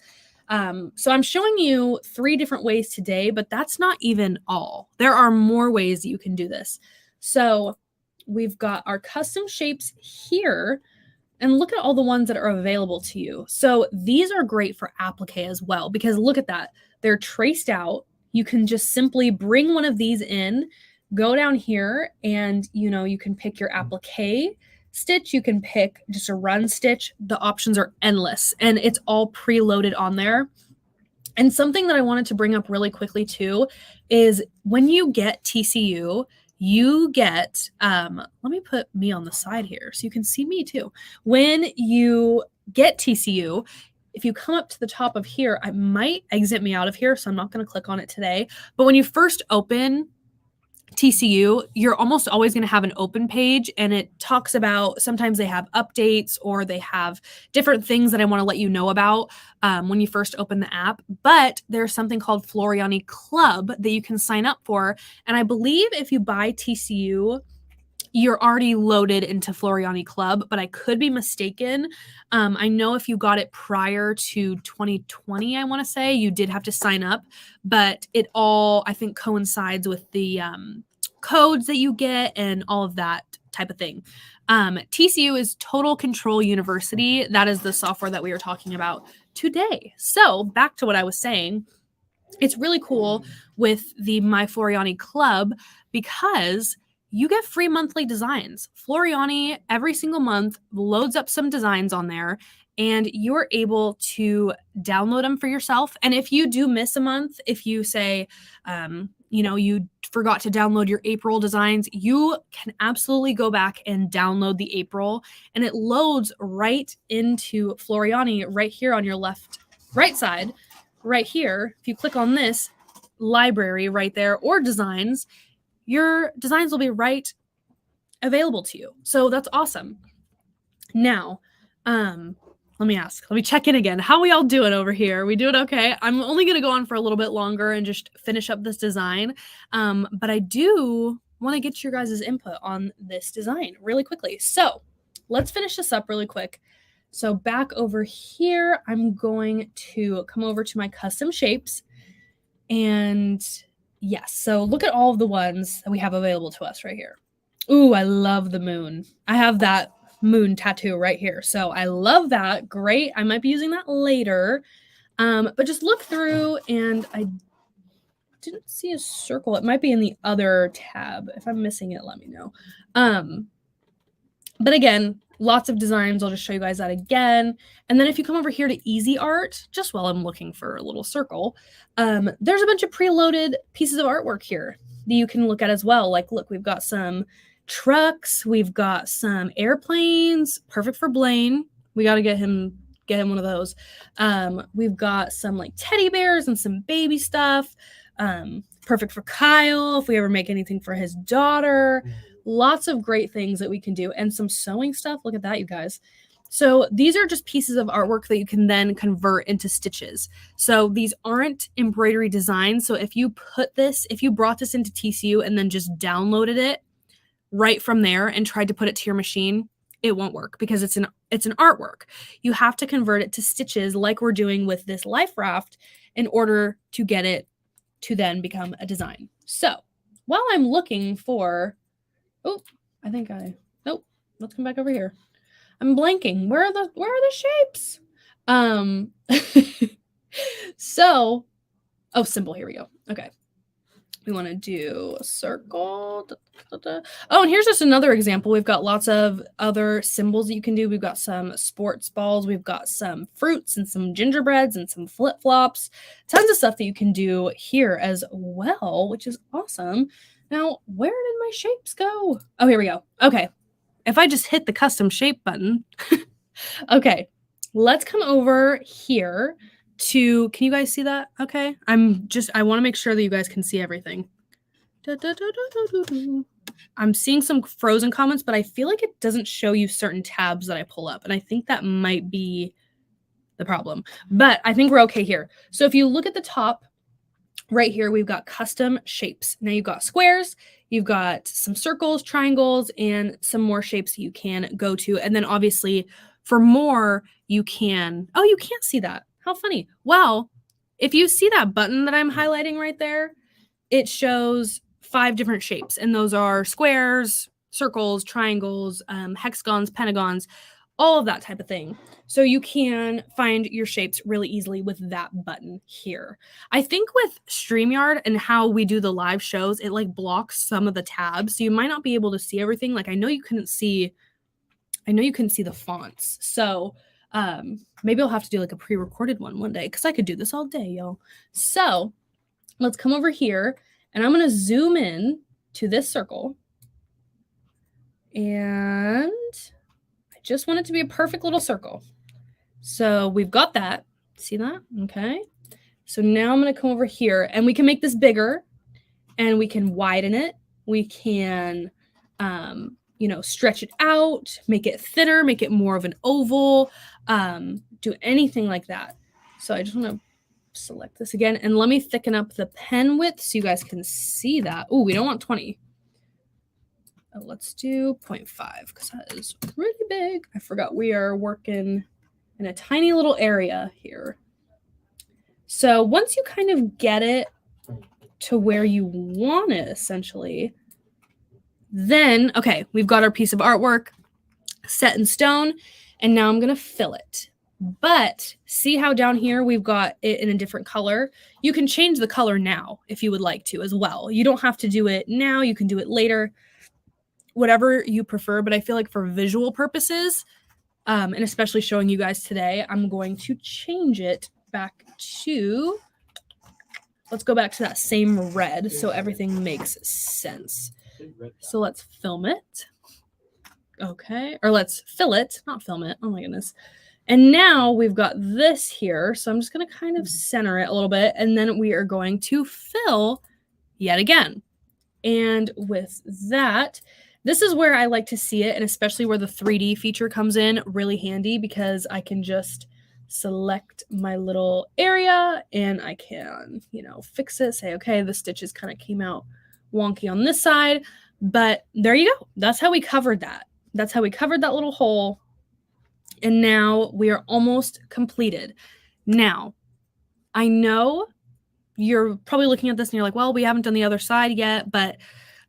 So I'm showing you 3 different ways today, but that's not even all. There are more ways that you can do this. So we've got our custom shapes here, and look at all the ones that are available to you. So these are great for applique as well, because look at that. They're traced out. You can just simply bring one of these in, go down here, and you can pick your applique stitch, you can pick just a run stitch. The options are endless, and it's all preloaded on there. And something that I wanted to bring up really quickly too is when you get TCU, you get, let me put me on the side here so you can see me too. When you get TCU, if you come up to the top of here, I might exit me out of here, so I'm not going to click on it today. But when you first open TCU, you're almost always going to have an open page, and it talks about, sometimes they have updates or they have different things that I want to let you know about when you first open the app. But there's something called Floriani Club that you can sign up for. And I believe if you buy TCU, you're already loaded into Floriani Club, but I could be mistaken. I know if you got it prior to 2020, I want to say, you did have to sign up, but it all, I think, coincides with the codes that you get and all of that type of thing. TCU is Total Control University. That is the software that we are talking about today. So back to what I was saying. It's really cool with the My Floriani Club because you get free monthly designs. Floriani every single month loads up some designs on there, and you're able to download them for yourself. And if you do miss a month, if you say, you forgot to download your April designs, you can absolutely go back and download the April, and it loads right into Floriani right here on your right side, right here. If you click on this library right there, or designs, your designs will be right available to you. So that's awesome. Now, let me check in again. How we all doing over here? We doing okay? I'm only going to go on for a little bit longer and just finish up this design. But I do want to get your guys' input on this design really quickly. So let's finish this up really quick. So back over here, I'm going to come over to my custom shapes, and yes, so look at all of the ones that we have available to us right here. Ooh, I love the moon. I have that moon tattoo right here. So I love that. Great. I might be using that later. But just look through, and I didn't see a circle. It might be in the other tab. If I'm missing it, let me know. But again, lots of designs. I'll just show you guys that again. And then if you come over here to Easy Art, just while I'm looking for a little circle, there's a bunch of preloaded pieces of artwork here that you can look at as well. Like, look, we've got some trucks. We've got some airplanes. Perfect for Blaine. We got to get him one of those. We've got some like teddy bears and some baby stuff. Perfect for Kyle if we ever make anything for his daughter. Lots of great things that we can do, and some sewing stuff. Look at that, you guys. So these are just pieces of artwork that you can then convert into stitches. So these aren't embroidery designs. So if you brought this into TCU and then just downloaded it, right from there and tried to put it to your machine, it won't work because it's an artwork. You have to convert it to stitches like we're doing with this life raft in order to get it to then become a design. So while I'm looking for, nope, let's come back over here. I'm blanking. Where are the shapes? So, symbol, here we go. Okay. We want to do a circle. Oh, and here's just another example. We've got lots of other symbols that you can do. We've got some sports balls. We've got some fruits and some gingerbreads and some flip-flops. Tons of stuff that you can do here as well, which is awesome. Now, where did my shapes go? Oh, here we go. Okay. If I just hit the custom shape button. Okay. Let's come over here to, can you guys see that? Okay. I want to make sure that you guys can see everything. I'm seeing some frozen comments, but I feel like it doesn't show you certain tabs that I pull up. And I think that might be the problem, but I think we're okay here. So if you look at the top right here, we've got custom shapes. Now you've got squares, you've got some circles, triangles, and some more shapes that you can go to. And then obviously for more, you can, oh, you can't see that. How funny. Well, if you see that button that I'm highlighting right there, it shows 5 different shapes. And those are squares, circles, triangles, hexagons, pentagons, all of that type of thing. So you can find your shapes really easily with that button here. I think with StreamYard and how we do the live shows, it like blocks some of the tabs. So you might not be able to see everything. Like I know you couldn't see the fonts. So maybe I'll have to do like a pre-recorded one day because I could do this all day, y'all. So let's come over here and I'm going to zoom in to this circle. And I just want it to be a perfect little circle. So we've got that. See that? Okay. So now I'm going to come over here and we can make this bigger and we can widen it. We can, stretch it out, make it thinner, make it more of an oval, do anything like that. So I just want to select this again and let me thicken up the pen width so you guys can see that. Oh, we don't want 20. Oh, let's do 0.5 because that is really big. I forgot we are working in a tiny little area here. So once you kind of get it to where you want it, essentially, then, okay, we've got our piece of artwork set in stone, and now I'm going to fill it. But see how down here we've got it in a different color? You can change the color now if you would like to as well. You don't have to do it now. You can do it later, whatever you prefer. But I feel like for visual purposes, and especially showing you guys today, I'm going to change it back to, let's go back to that same red so everything makes sense. So let's film it. Okay, or let's fill it, not film it. Oh my goodness. And now we've got this here. So I'm just going to kind of center it a little bit. And then we are going to fill yet again. And with that, this is where I like to see it. And especially where the 3D feature comes in really handy because I can just select my little area and I can, fix it. Say, okay, the stitches kind of came out wonky on this side. But there you go. That's how we covered that. That's how we covered that little hole. And now we are almost completed. Now, I know you're probably looking at this and you're like, well, we haven't done the other side yet, but,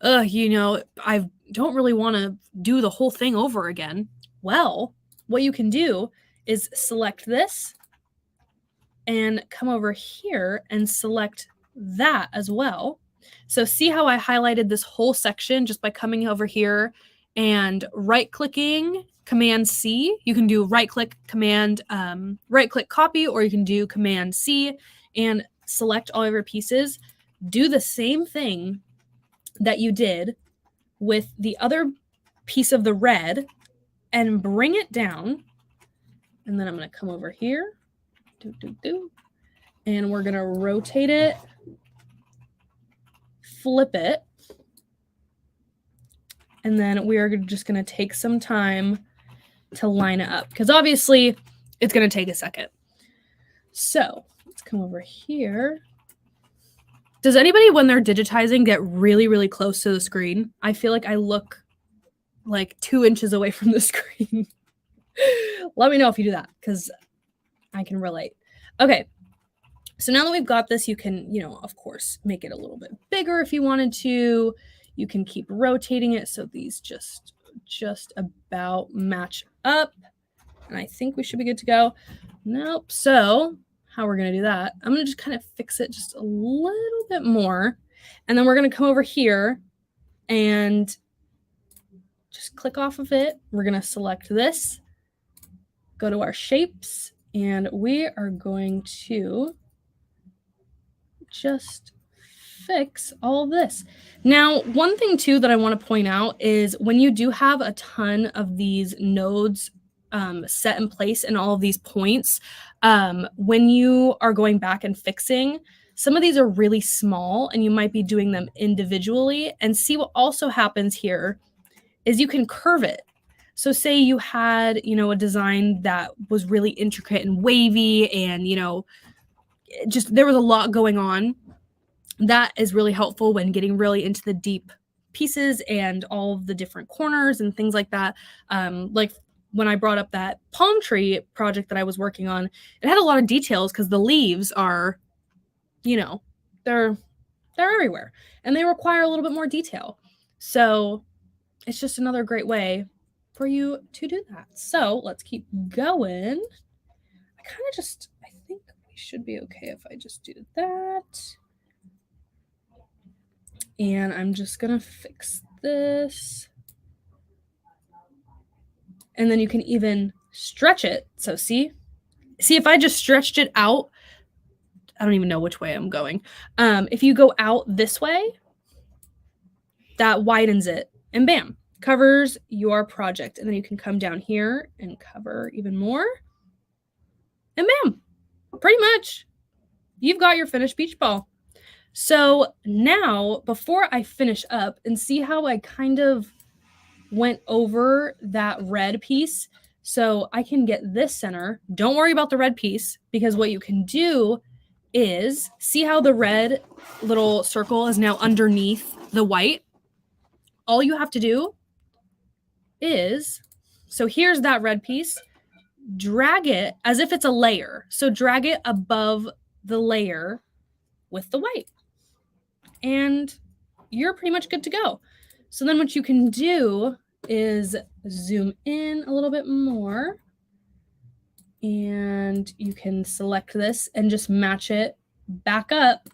I don't really want to do the whole thing over again. Well, what you can do is select this and come over here and select that as well. So see how I highlighted this whole section just by coming over here and right-clicking Command C. You can do right-click copy, or you can do Command C and select all of your pieces. Do the same thing that you did with the other piece of the red and bring it down. And then I'm going to come over here. And we're going to rotate it, flip it. And then we are just going to take some time to line it up because obviously it's going to take a second. So let's come over here. Does anybody, when they're digitizing, get really, really close to the screen? I feel like I look like 2 inches away from the screen. Let me know if you do that, because I can relate. Okay. So now that we've got this, you can, of course, make it a little bit bigger if you wanted to. You can keep rotating it so these just about match up. And I think we should be good to go. Nope. So how we're going to do that, I'm going to just kind of fix it just a little bit more. And then we're going to come over here and just click off of it. We're going to select this, go to our shapes, and we are going to just fix all of this. Now, one thing too that I want to point out is when you do have a ton of these nodes set in place and all of these points, when you are going back and fixing, some of these are really small and you might be doing them individually. And see, what also happens here is you can curve it. So say you had, a design that was really intricate and wavy and, just there was a lot going on. That is really helpful when getting really into the deep pieces and all of the different corners and things like that. Like when I brought up that palm tree project that I was working on, it had a lot of details because the leaves are, they're everywhere and they require a little bit more detail. So it's just another great way for you to do that. So let's keep going. I think we should be okay if I just do that. And I'm just going to fix this. And then you can even stretch it. So see if I just stretched it out, I don't even know which way I'm going. If you go out this way, that widens it and bam, covers your project. And then you can come down here and cover even more. And bam, pretty much you've got your finished beach ball. So now, before I finish up, and see how I kind of went over that red piece, so I can get this center. Don't worry about the red piece, because what you can do is, see how the red little circle is now underneath the white? All you have to do is, so here's that red piece, drag it as if it's a layer. So drag it above the layer with the white. And you're pretty much good to go. So then what you can do is zoom in a little bit more. And you can select this and just match it back up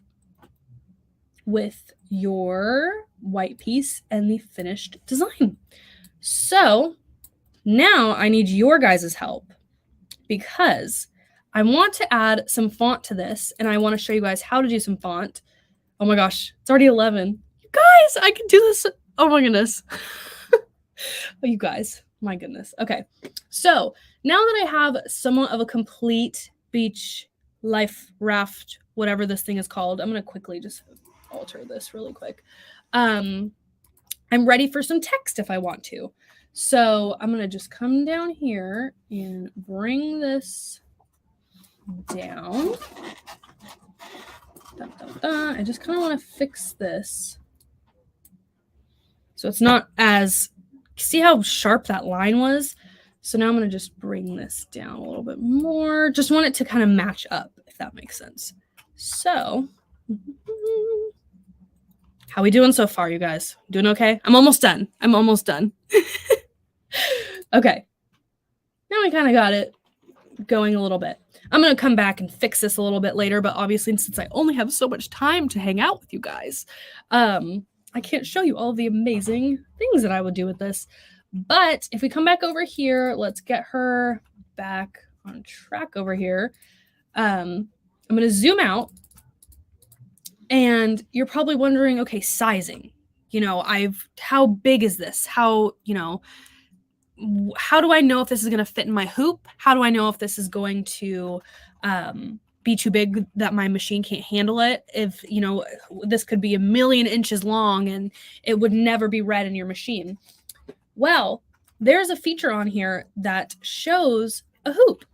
with your white piece and the finished design. So now I need your guys' help, because I want to add some font to this, and I want to show you guys how to do some font. Oh my gosh, it's already 11. You guys, I can do this. Oh my goodness. Oh, you guys, my goodness. Okay, so now that I have somewhat of a complete beach life raft, whatever this thing is called, I'm going to quickly just alter this really quick. I'm ready for some text if I want to. So I'm going to just come down here and bring this down. I just kind of want to fix this so it's not as, see how sharp that line was? So now I'm going to just bring this down a little bit more. Just want it to kind of match up, if that makes sense. So how we doing so far, you guys? Doing okay? I'm almost done. Okay. Now we kind of got it going a little bit. I'm going to come back and fix this a little bit later, but obviously since I only have so much time to hang out with you guys, I can't show you all the amazing things that I would do with this. But if we come back over here, let's get her back on track over here. I'm going to zoom out, and you're probably wondering, okay, sizing, how big is this? How do I know if this is going to fit in my hoop? How do I know if this is going to be too big that my machine can't handle it? If, this could be 1,000,000 inches long and it would never be read in your machine. Well, there's a feature on here that shows a hoop.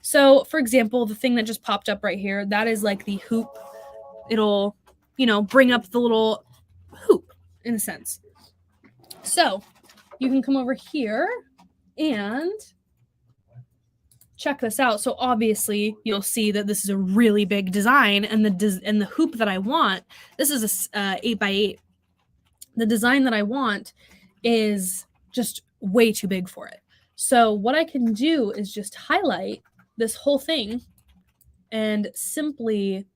So for example, the thing that just popped up right here, that is like the hoop. It'll, bring up the little hoop in a sense. So you can come over here and check this out. So obviously you'll see that this is a really big design, and the hoop that I want, this is a 8x8. The design that I want is just way too big for it. So what I can do is just highlight this whole thing and simply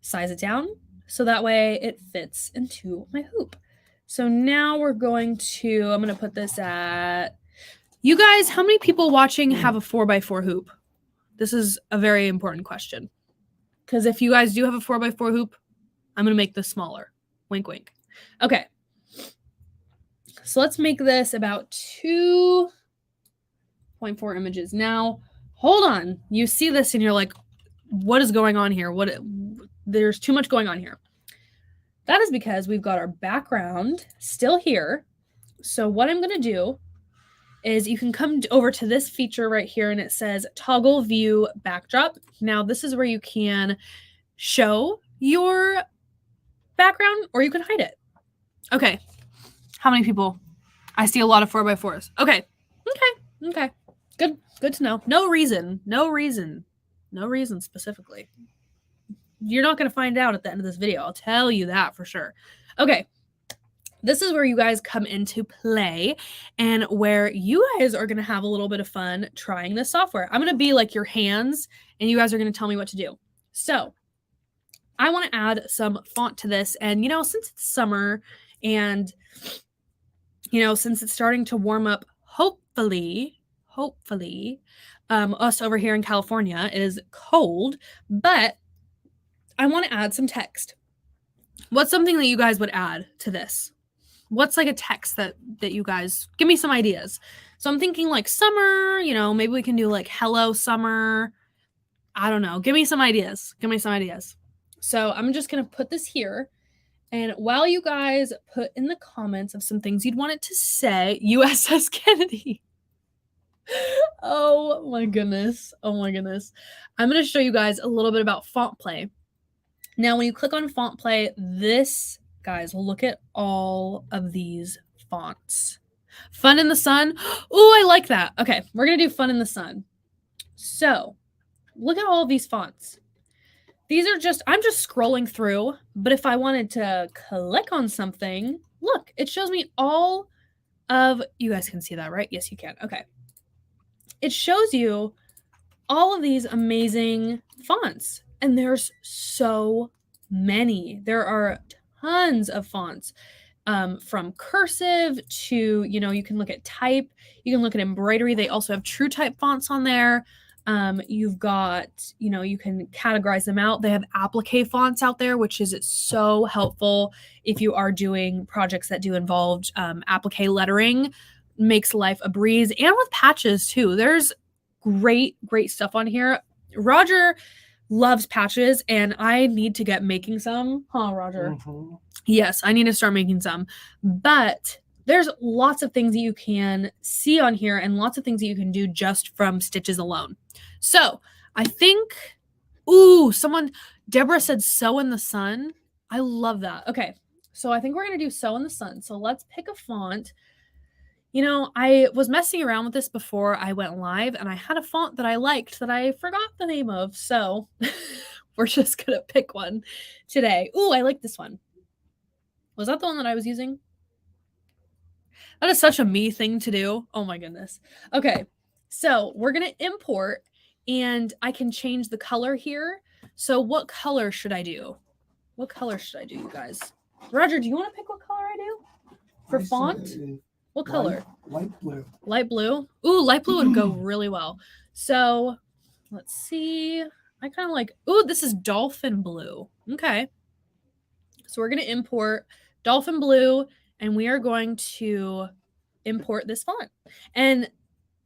size it down so that way it fits into my hoop. So now we're going to, I'm going to put this at, you guys, how many people watching have a 4x4 hoop? This is a very important question. Because if you guys do have a 4x4 hoop, I'm going to make this smaller. Wink, wink. Okay. So let's make this about 2.4 images. Now, hold on. You see this and you're like, what is going on here? There's too much going on here. That is because we've got our background still here. So what I'm going to do is you can come over to this feature right here, and it says toggle view backdrop. Now this is where you can show your background or you can hide it. Okay. How many people? I see a lot of 4x4s. Okay. Good to know. No reason specifically. You're not going to find out at the end of this video. I'll tell you that for sure. Okay. This is where you guys come into play and where you guys are going to have a little bit of fun trying this software. I'm going to be like your hands and you guys are going to tell me what to do. So I want to add some font to this. And, since it's summer and, since it's starting to warm up, hopefully, us over here in California, it is cold, but I want to add some text. What's something that you guys would add to this? What's like a text that you guys, give me some ideas. So I'm thinking like summer, maybe we can do like hello summer. I don't know. Give me some ideas. So I'm just going to put this here. And while you guys put in the comments of some things you'd want it to say, USS Kennedy. Oh my goodness. I'm going to show you guys a little bit about font play. Now, when you click on font play, guys, look at all of these fonts. Fun in the sun. Oh, I like that. Okay, we're going to do fun in the sun. So look at all of these fonts. These are I'm just scrolling through, but if I wanted to click on something, look, it shows me all of, you guys can see that, right? Yes, you can. Okay. It shows you all of these amazing fonts, and there's so many. There are tons of fonts, from cursive to, you can look at type, you can look at embroidery. They also have true type fonts on there. You've got, you can categorize them out. They have applique fonts out there, which is so helpful if you are doing projects that do involve applique lettering. Makes life a breeze, and with patches too. There's great stuff on here. Roger loves patches, and I need to get making some. Huh, Roger? Mm-hmm. Yes, I need to start making some. But there's lots of things that you can see on here and lots of things that you can do just from stitches alone. So I think, Deborah said sew in the sun. I love that. Okay, so I think we're going to do sew in the sun. So let's pick a font. I was messing around with this before I went live, and I had a font that I liked that I forgot the name of. So we're just going to pick one today. Ooh, I like this one. Was that the one that I was using? That is such a me thing to do. Oh my goodness. Okay, so we're going to import, and I can change the color here. So what color should I do? You guys? Roger, do you want to pick what color I do for font? What color? Light blue. Light blue? Ooh, light blue would go really well. So let's see. I kind of like, this is dolphin blue. Okay. So we're going to import dolphin blue, and we are going to import this font. And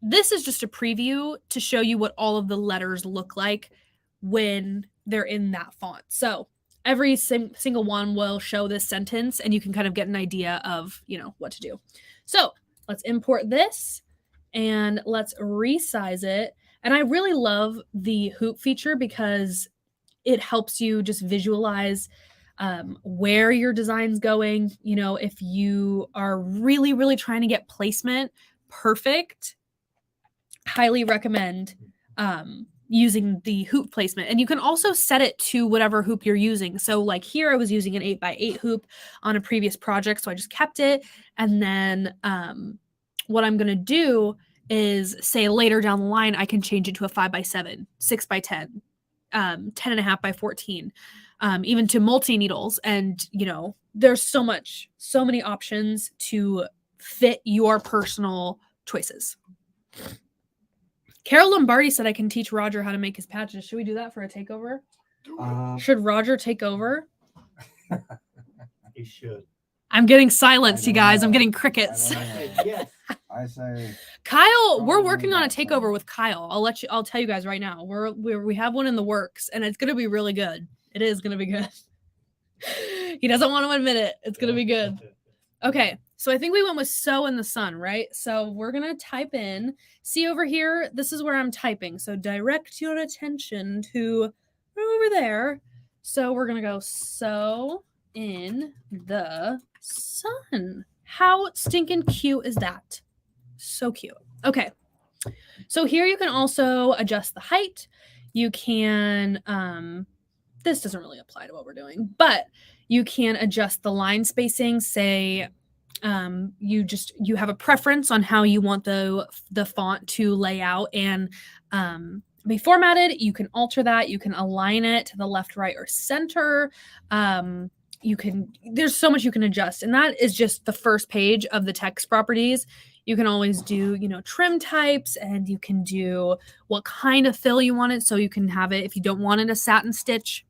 this is just a preview to show you what all of the letters look like when they're in that font. So every single one will show this sentence, and you can kind of get an idea of, what to do. So let's import this and let's resize it. And I really love the hoop feature because it helps you just visualize where your design's going. You know, if you are really, really trying to get placement perfect, highly recommend using the hoop placement. And you can also set it to whatever hoop you're using. So like here I was using an 8x8 hoop on a previous project, so I just kept it. And then what I'm going to do is say later down the line I can change it to a 5x7, 6x10, 10.5 by 14, even to multi needles. And you know, there's so many options to fit your personal choices. Carol Lombardi said I can teach Roger how to make his patches. Should we do that for a takeover? Should Roger take over? He should. I'm getting silence, you guys. I'm getting crickets. Yes. I say Kyle, we're working on a takeover with Kyle. I'll tell you guys right now. We have one in the works, and it's gonna be really good. It is gonna be good. He doesn't want to admit it. It's gonna be good. Okay, so I think we went with sew in the sun, right? So we're gonna type in, see over here, this is where I'm typing. So direct your attention to over there. So we're gonna go sew in the sun. How stinking cute is that? So cute. Okay, so here you can also adjust the height. You can, this doesn't really apply to what we're doing, but you can adjust the line spacing. Say you have a preference on how you want the font to lay out and be formatted. You can alter that. You can align it to the left, right, or center. There's so much you can adjust, and that is just the first page of the text properties. You can always do, you know, trim types, and you can do what kind of fill you want it. So you can have it, if you don't want it a satin stitch,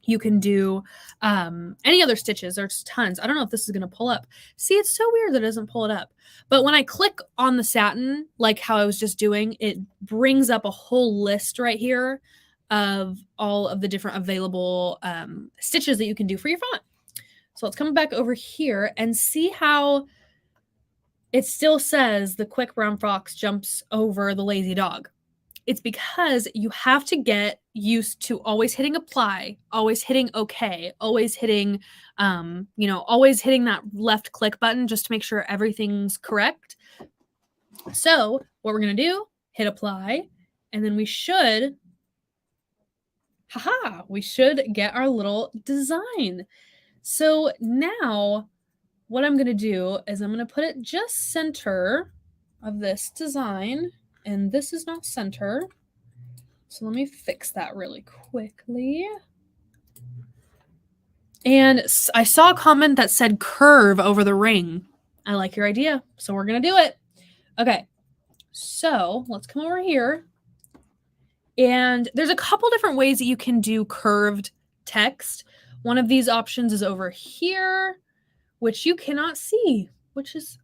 you can do any other stitches. There's tons. I don't know if this is going to pull up. See, it's so weird that it doesn't pull it up. But when I click on the satin, like how I was just doing, it brings up a whole list right here of all of the different available stitches that you can do for your font. So let's come back over here and see how it still says the quick brown fox jumps over the lazy dog. It's because you have to get used to always hitting apply, always hitting OK, always hitting, always hitting that left click button just to make sure everything's correct. So what we're going to do, hit apply, and then we should get our little design. So now what I'm going to do is I'm going to put it just center of this design. And this is not center. So let me fix that really quickly. And I saw a comment that said curve over the ring. I like your idea. So we're going to do it. Okay. So let's come over here. And there's a couple different ways that you can do curved text. One of these options is over here, which you cannot see, which is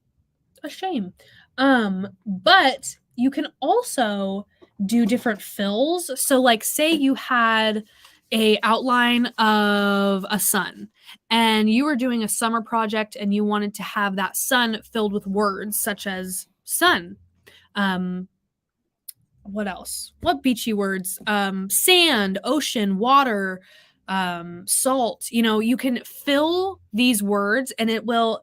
a shame. But you can also do different fills. So like say you had a outline of a sun and you were doing a summer project and you wanted to have that sun filled with words such as sun. What else? What beachy words? Sand, ocean, water, salt. You know, you can fill these words and it will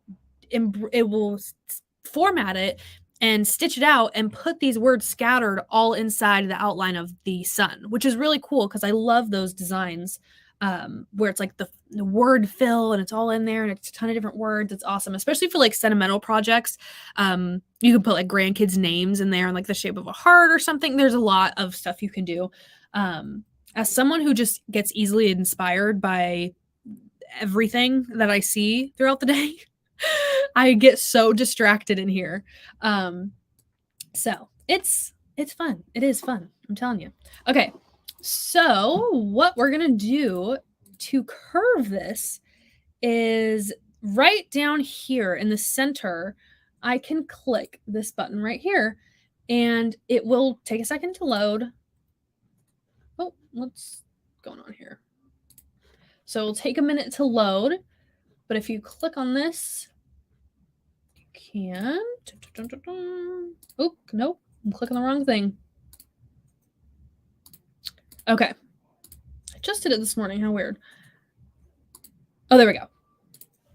format it and stitch it out and put these words scattered all inside the outline of the sun, which is really cool because I love those designs where it's like the word fill and it's all in there and it's a ton of different words. It's awesome, especially for like sentimental projects. You can put like grandkids' names in there and like the shape of a heart or something. There's a lot of stuff you can do. As someone who just gets easily inspired by everything that I see throughout the day, I get so distracted in here. So it's fun. It is fun. I'm telling you. Okay. So what we're going to do to curve this is right down here in the center, I can click this button right here and it will take a second to load. Oh, what's going on here? So it'll take a minute to load, but if you click on this, you can. Oh, nope. I'm clicking the wrong thing. Okay. I just did it this morning. How weird. Oh, there we go.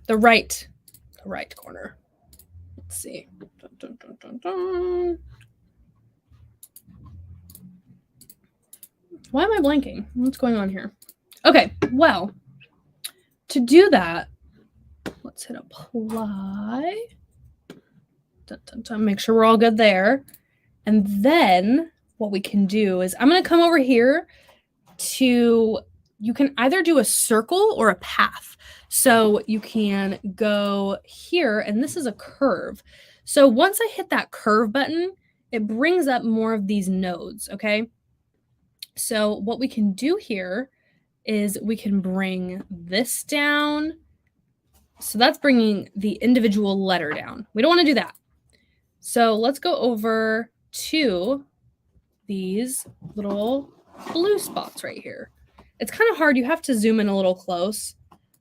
The right corner. Let's see. Dun, dun, dun, dun, dun. Why am I blanking? What's going on here? Okay, well, to do that, let's hit apply. Dun, dun, dun, make sure we're all good there. And then what we can do is I'm going to come over here to, you can either do a circle or a path. So you can go here, and this is a curve. So once I hit that curve button, it brings up more of these nodes, okay? So what we can do here is we can bring this down. So that's bringing the individual letter down. We don't want to do that. So let's go over to these little blue spots right here. It's kind of hard. You have to zoom in a little close.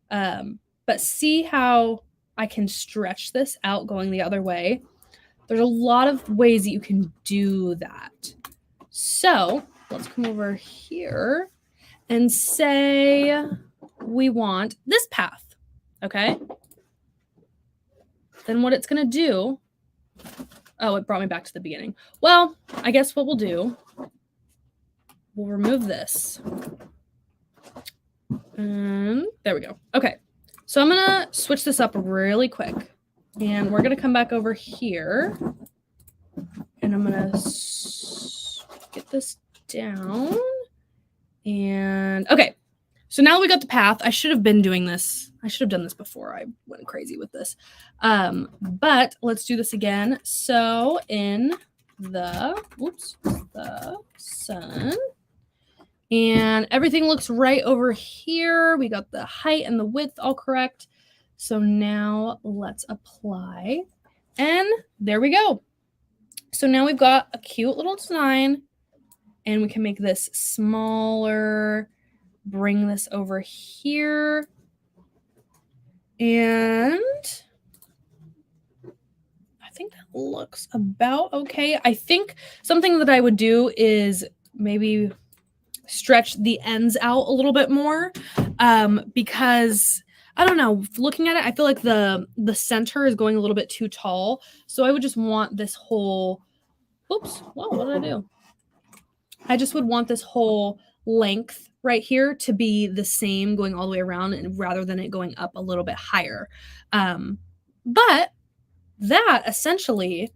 But see how I can stretch this out going the other way? There's a lot of ways that you can do that. So let's come over here and say we want this path, okay? Then what it's going to do, oh, it brought me back to the beginning. Well, I guess what we'll do, we'll remove this. And there we go. Okay, so I'm going to switch this up really quick. And we're going to come back over here. And I'm going to get this down. And okay, so now we got the path. I should have been doing this. I should have done this before I went crazy with this. But let's do this again. So in the sun. And everything looks right over here. We got the height and the width all correct. So now let's apply. And there we go. So now we've got a cute little design. And we can make this smaller. Bring this over here. And I think that looks about okay. I think something that I would do is maybe stretch the ends out a little bit more because I don't know, looking at it, I feel like the center is going a little bit too tall. So I would just want this whole, oops, whoa, what did I do? I just would want this whole length right here to be the same going all the way around, and rather than it going up a little bit higher. But that essentially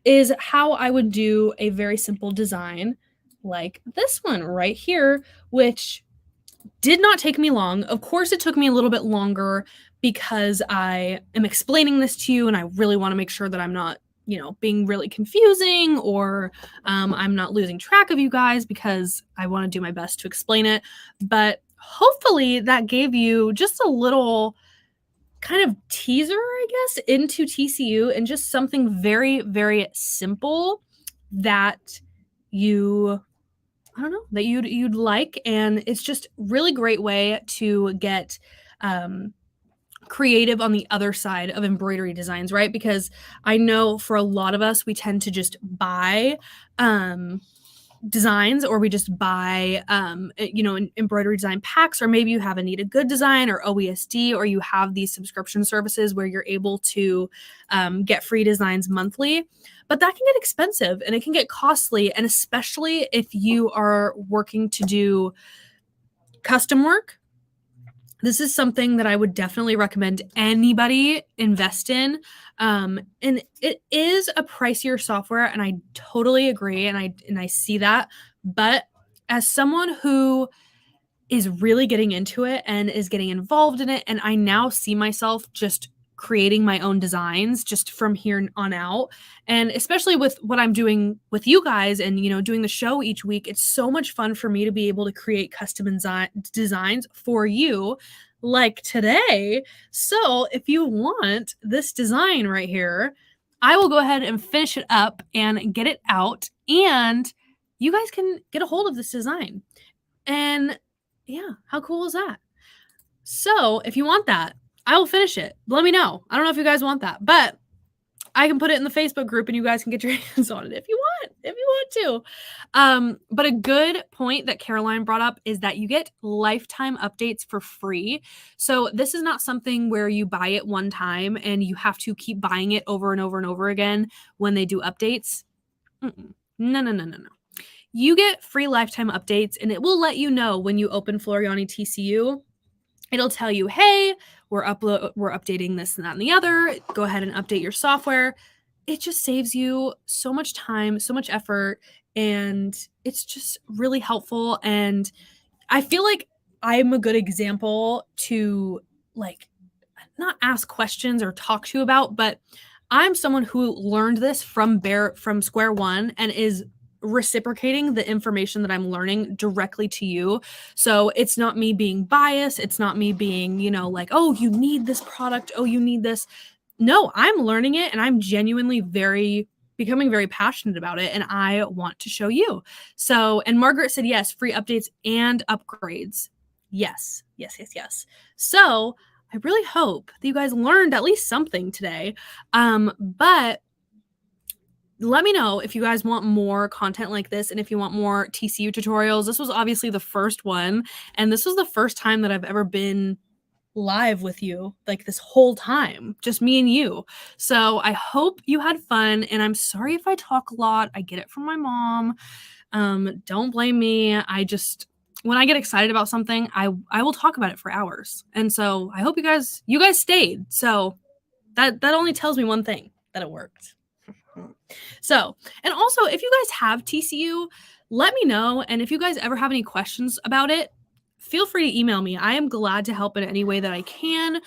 is how I would do a very simple design like this one right here, which did not take me long. Of course, it took me a little bit longer because I am explaining this to you and I really want to make sure that I'm not, you know, being really confusing or I'm not losing track of you guys because I want to do my best to explain it. But hopefully that gave you just a little kind of teaser, I guess, into TCU and just something very, very simple that you, I don't know, that you'd like. And it's just really great way to get creative on the other side of embroidery designs, right? Because I know for a lot of us, we tend to just buy designs, or we just buy, you know, embroidery design packs, or maybe you have a Need a Good design or OESD, or you have these subscription services where you're able to get free designs monthly. But that can get expensive and it can get costly. And especially if you are working to do custom work, this is something that I would definitely recommend anybody invest in. And it is a pricier software, and I totally agree, and I see that. But as someone who is really getting into it and is getting involved in it, and I now see myself just creating my own designs just from here on out, and especially with what I'm doing with you guys and, you know, doing the show each week, it's so much fun for me to be able to create custom designs for you like today. So if you want this design right here, I will go ahead and finish it up and get it out, and you guys can get a hold of this design. And yeah, how cool is that? So if you want that, I will finish it. Let me know. I don't know if you guys want that, but I can put it in the Facebook group and you guys can get your hands on it if you to. But a good point that Caroline brought up is that you get lifetime updates for free. So this is not something where you buy it one time and you have to keep buying it over and over and over again when they do updates. No. You get free lifetime updates, and it will let you know when you open Floriani TCU. It'll tell you, hey, we're updating this and that and the other. Go ahead and update your software. It just saves you so much time, so much effort, and it's just really helpful. And I feel like I'm a good example to like not ask questions or talk to you about, but I'm someone who learned this from square one and is reciprocating the information that I'm learning directly to you. So it's not me being biased. It's not me being, like, oh, you need this product. Oh, you need this. No, I'm learning it and I'm genuinely becoming very passionate about it. And I want to show you. So, and Margaret said, yes, free updates and upgrades. Yes. So I really hope that you guys learned at least something today. But let me know if you guys want more content like this and if you want more TCU tutorials. This was obviously the first one, and this was the first time that I've ever been live with you, like this whole time, just me and you. So I hope you had fun, and I'm sorry if I talk a lot. I get it from my mom. Don't blame me. When I get excited about something, I will talk about it for hours. And so I hope you guys stayed. So that only tells me one thing, that it worked. So, and also if you guys have TCU, let me know. And if you guys ever have any questions about it, feel free to email me. I am glad to help in any way that I can.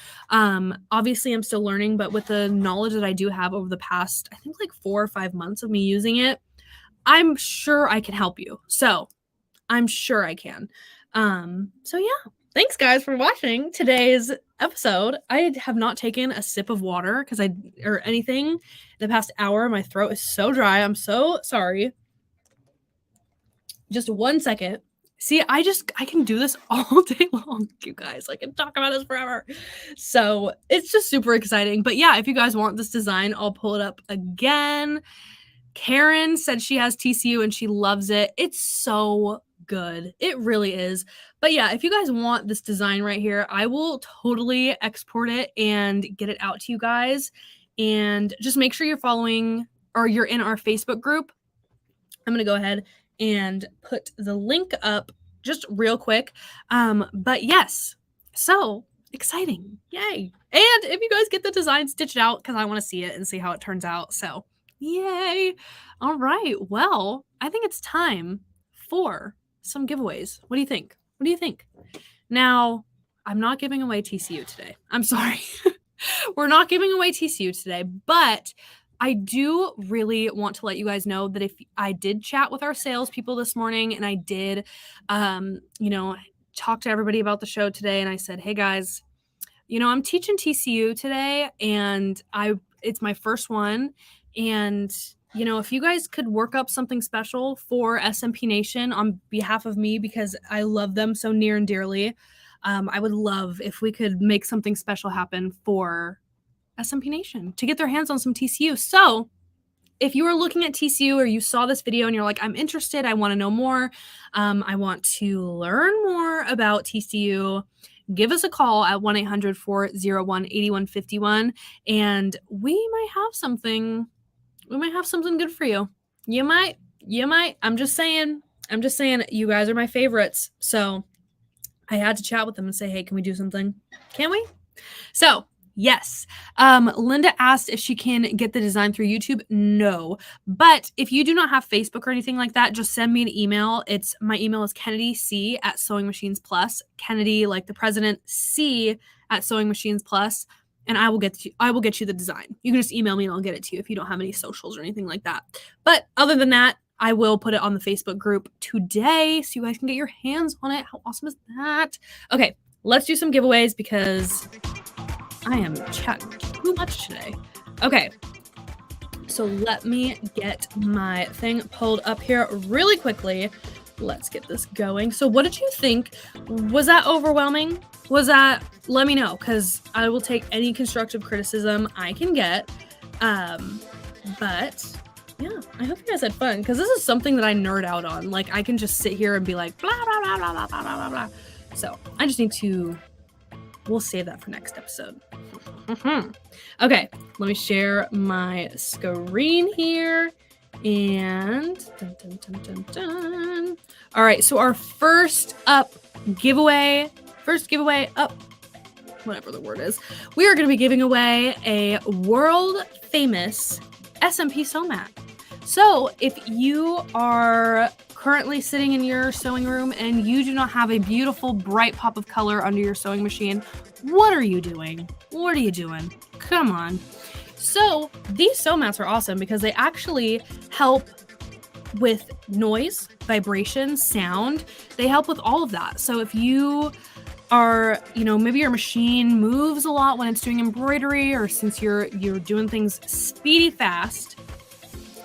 Obviously I'm still learning, but with the knowledge that I do have over the past, I think like 4 or 5 months of me using it, I'm sure I can help you. So I'm sure I can. So yeah, thanks guys for watching today's episode. I have not taken a sip of water or anything the past hour. My throat is so dry. I'm so sorry. Just 1 second. See, I can do this all day long, you guys. I can talk about this forever. So it's just super exciting. But yeah, if you guys want this design, I'll pull it up again. Karen said she has TCU and she loves it. It's so good. It really is. But yeah, if you guys want this design right here, I will totally export it and get it out to you guys. And just make sure you're following or you're in our Facebook group. I'm going to go ahead and put the link up just real quick. But yes, so exciting. Yay. And if you guys get the design stitched out, because I want to see it and see how it turns out. So yay. All right. Well, I think it's time for some giveaways. What do you think? Now, I'm not giving away TCU today. I'm sorry. We're not giving away TCU today, but I do really want to let you guys know that if I did chat with our salespeople this morning and I did, talk to everybody about the show today, and I said, hey guys, I'm teaching TCU today and it's my first one. And, if you guys could work up something special for SMP Nation on behalf of me, because I love them so near and dearly, I would love if we could make something special happen for SMP Nation to get their hands on some TCU. So if you are looking at TCU or you saw this video and you're like, I'm interested, I want to know more, I want to learn more about TCU, give us a call at 1-800-401-8151 and we might have something good for you. You might. I'm just saying, you guys are my favorites. So I had to chat with them and say, hey, can we do something? Can we? So yes. Linda asked if she can get the design through YouTube. No. But if you do not have Facebook or anything like that, just send me an email. My email is KennedyC@SewingMachinesPlus. Kennedy, like the president, C@SewingMachinesPlus. And I will get you the design. You can just email me and I'll get it to you if you don't have any socials or anything like that. But other than that, I will put it on the Facebook group today so you guys can get your hands on it. How awesome is that? Okay, let's do some giveaways because I am chatting too much today. Okay, so let me get my thing pulled up here really quickly. Let's get this going. So what did you think? Was that overwhelming? Let me know, because I will take any constructive criticism I can get. But yeah, I hope you guys had fun because this is something that I nerd out on. Like I can just sit here and be like blah blah blah blah blah blah blah blah. So I just need to. We'll save that for next episode. Okay, let me share my screen here. And dun, dun, dun, dun, dun. All right, so our first giveaway up, whatever the word is, we are going to be giving away a world famous SMP sew mat. So if you are currently sitting in your sewing room and you do not have a beautiful bright pop of color under your sewing machine, what are you doing? What are you doing? Come on. So these sew mats are awesome because they actually help with noise, vibration, sound. They help with all of that. So if you are, maybe your machine moves a lot when it's doing embroidery, or since you're doing things speedy fast,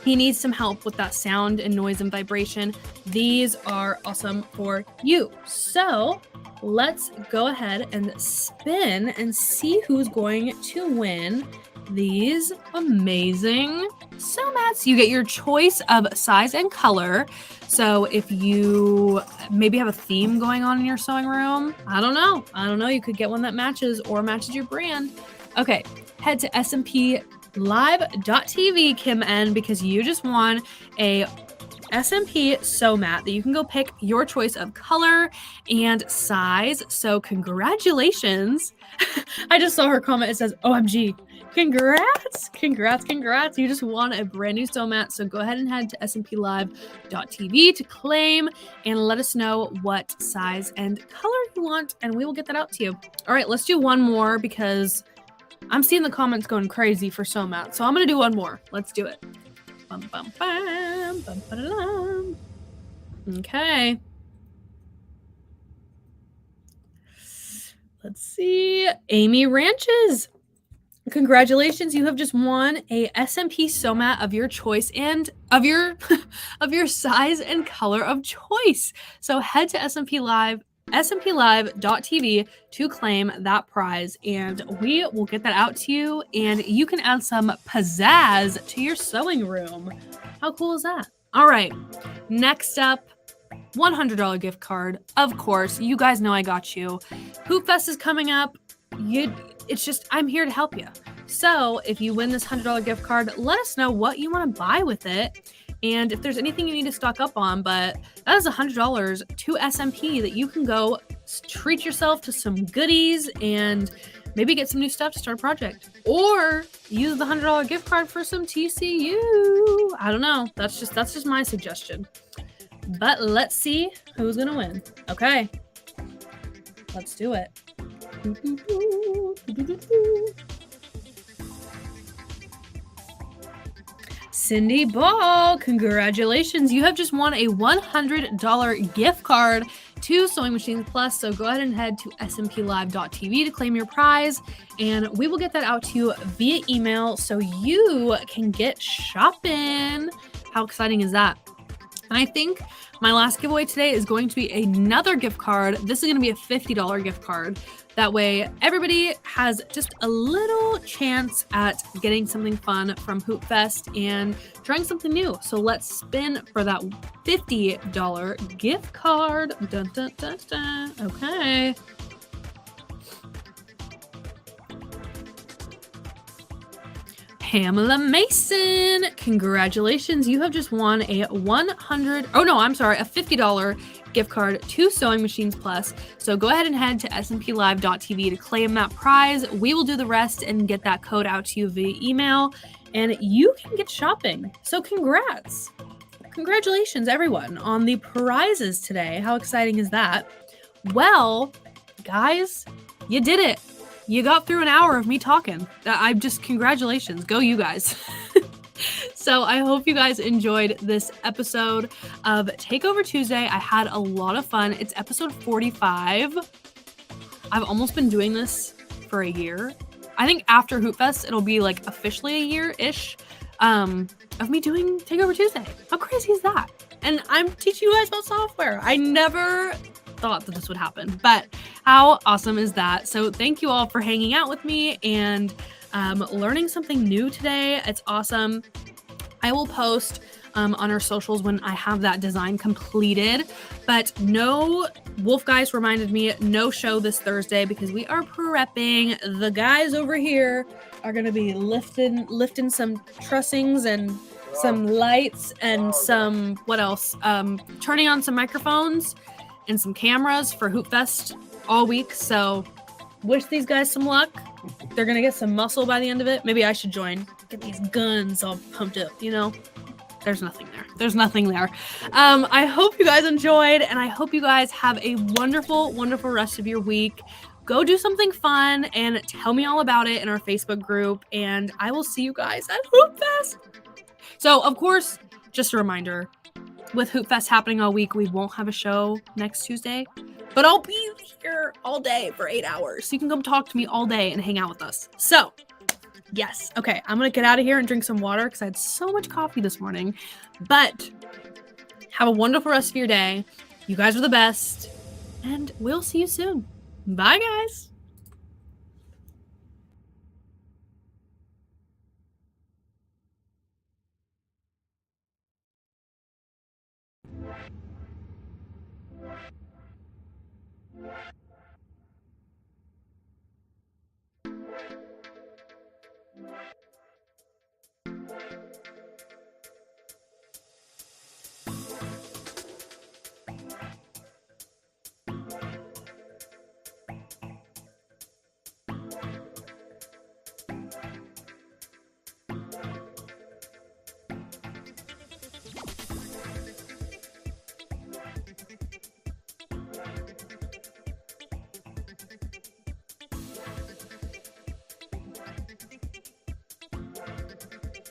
he needs some help with that sound and noise and vibration. These are awesome for you. So let's go ahead and spin and see who's going to win these amazing sew mats. You get your choice of size and color. So if you maybe have a theme going on in your sewing room, I don't know, you could get one that matches your brand. Okay, head to SMPLive.tv, Kim N, because you just won a SMP sew mat that you can go pick your choice of color and size. So congratulations. I just saw her comment. It says, OMG. Congrats. You just won a brand new sew mat. So go ahead and head to SMPLive.tv to claim and let us know what size and color you want, and we will get that out to you. All right, let's do one more because I'm seeing the comments going crazy for sew mats. So I'm going to do one more. Let's do it. Bum, bum, bum, bum, ba-da-dum. Okay. Let's see. Amy Ranches. Congratulations, you have just won a SMP sew mat of your choice and of your size and color of choice. So head to SMPLive.tv to claim that prize, and we will get that out to you, and you can add some pizzazz to your sewing room. How cool is that? All right, next up, $100 gift card. Of course, you guys know I got you. Hoopfest is coming up. It's just, I'm here to help you. So if you win this $100 gift card, let us know what you want to buy with it. And if there's anything you need to stock up on, but that is $100 to SMP that you can go treat yourself to some goodies and maybe get some new stuff to start a project, or use the $100 gift card for some TCU. I don't know. That's just my suggestion. But let's see who's going to win. Okay. Let's do it. Cindy Ball, congratulations. You have just won a $100 gift card to Sewing Machines Plus. So go ahead and head to smplive.tv to claim your prize, and we will get that out to you via email so you can get shopping. How exciting is that? And I think my last giveaway today is going to be another gift card. This is going to be a $50 gift card. That way, everybody has just a little chance at getting something fun from Hoopfest and trying something new. So let's spin for that $50 gift card. Dun, dun, dun, dun. Okay. Pamela Mason, congratulations. You have just won a $50 gift card to Sewing Machines Plus. So go ahead and head to smplive.tv to claim that prize. We will do the rest and get that code out to you via email, and you can get shopping. So congrats. Congratulations, everyone, on the prizes today. How exciting is that? Well, guys, you did it. You got through an hour of me talking. Congratulations. Go you guys. So I hope you guys enjoyed this episode of Takeover Tuesday. I had a lot of fun. It's episode 45. I've almost been doing this for a year. I think after Hoopfest, it'll be like officially a year-ish of me doing Takeover Tuesday. How crazy is that? And I'm teaching you guys about software. I never thought that this would happen, but how awesome is that? So thank you all for hanging out with me and learning something new today. It's awesome. I will post on our socials when I have that design completed. But no, Wolf Guys reminded me, no show this Thursday because we are prepping. The guys over here are going to be lifting some trussings and some lights and some, what else? Turning on some microphones and some cameras for Hoopfest all week. So wish these guys some luck. They're going to get some muscle by the end of it. Maybe I should join. Get these guns all pumped up, you know? There's nothing there. There's nothing there. I hope you guys enjoyed, and I hope you guys have a wonderful, wonderful rest of your week. Go do something fun and tell me all about it in our Facebook group, and I will see you guys at Hoopfest. So, of course, just a reminder, with Hoopfest happening all week, we won't have a show next Tuesday, but I'll be here all day for 8 hours. So you can come talk to me all day and hang out with us. So, yes. Okay, I'm going to get out of here and drink some water because I had so much coffee this morning. But have a wonderful rest of your day. You guys are the best. And we'll see you soon. Bye, guys.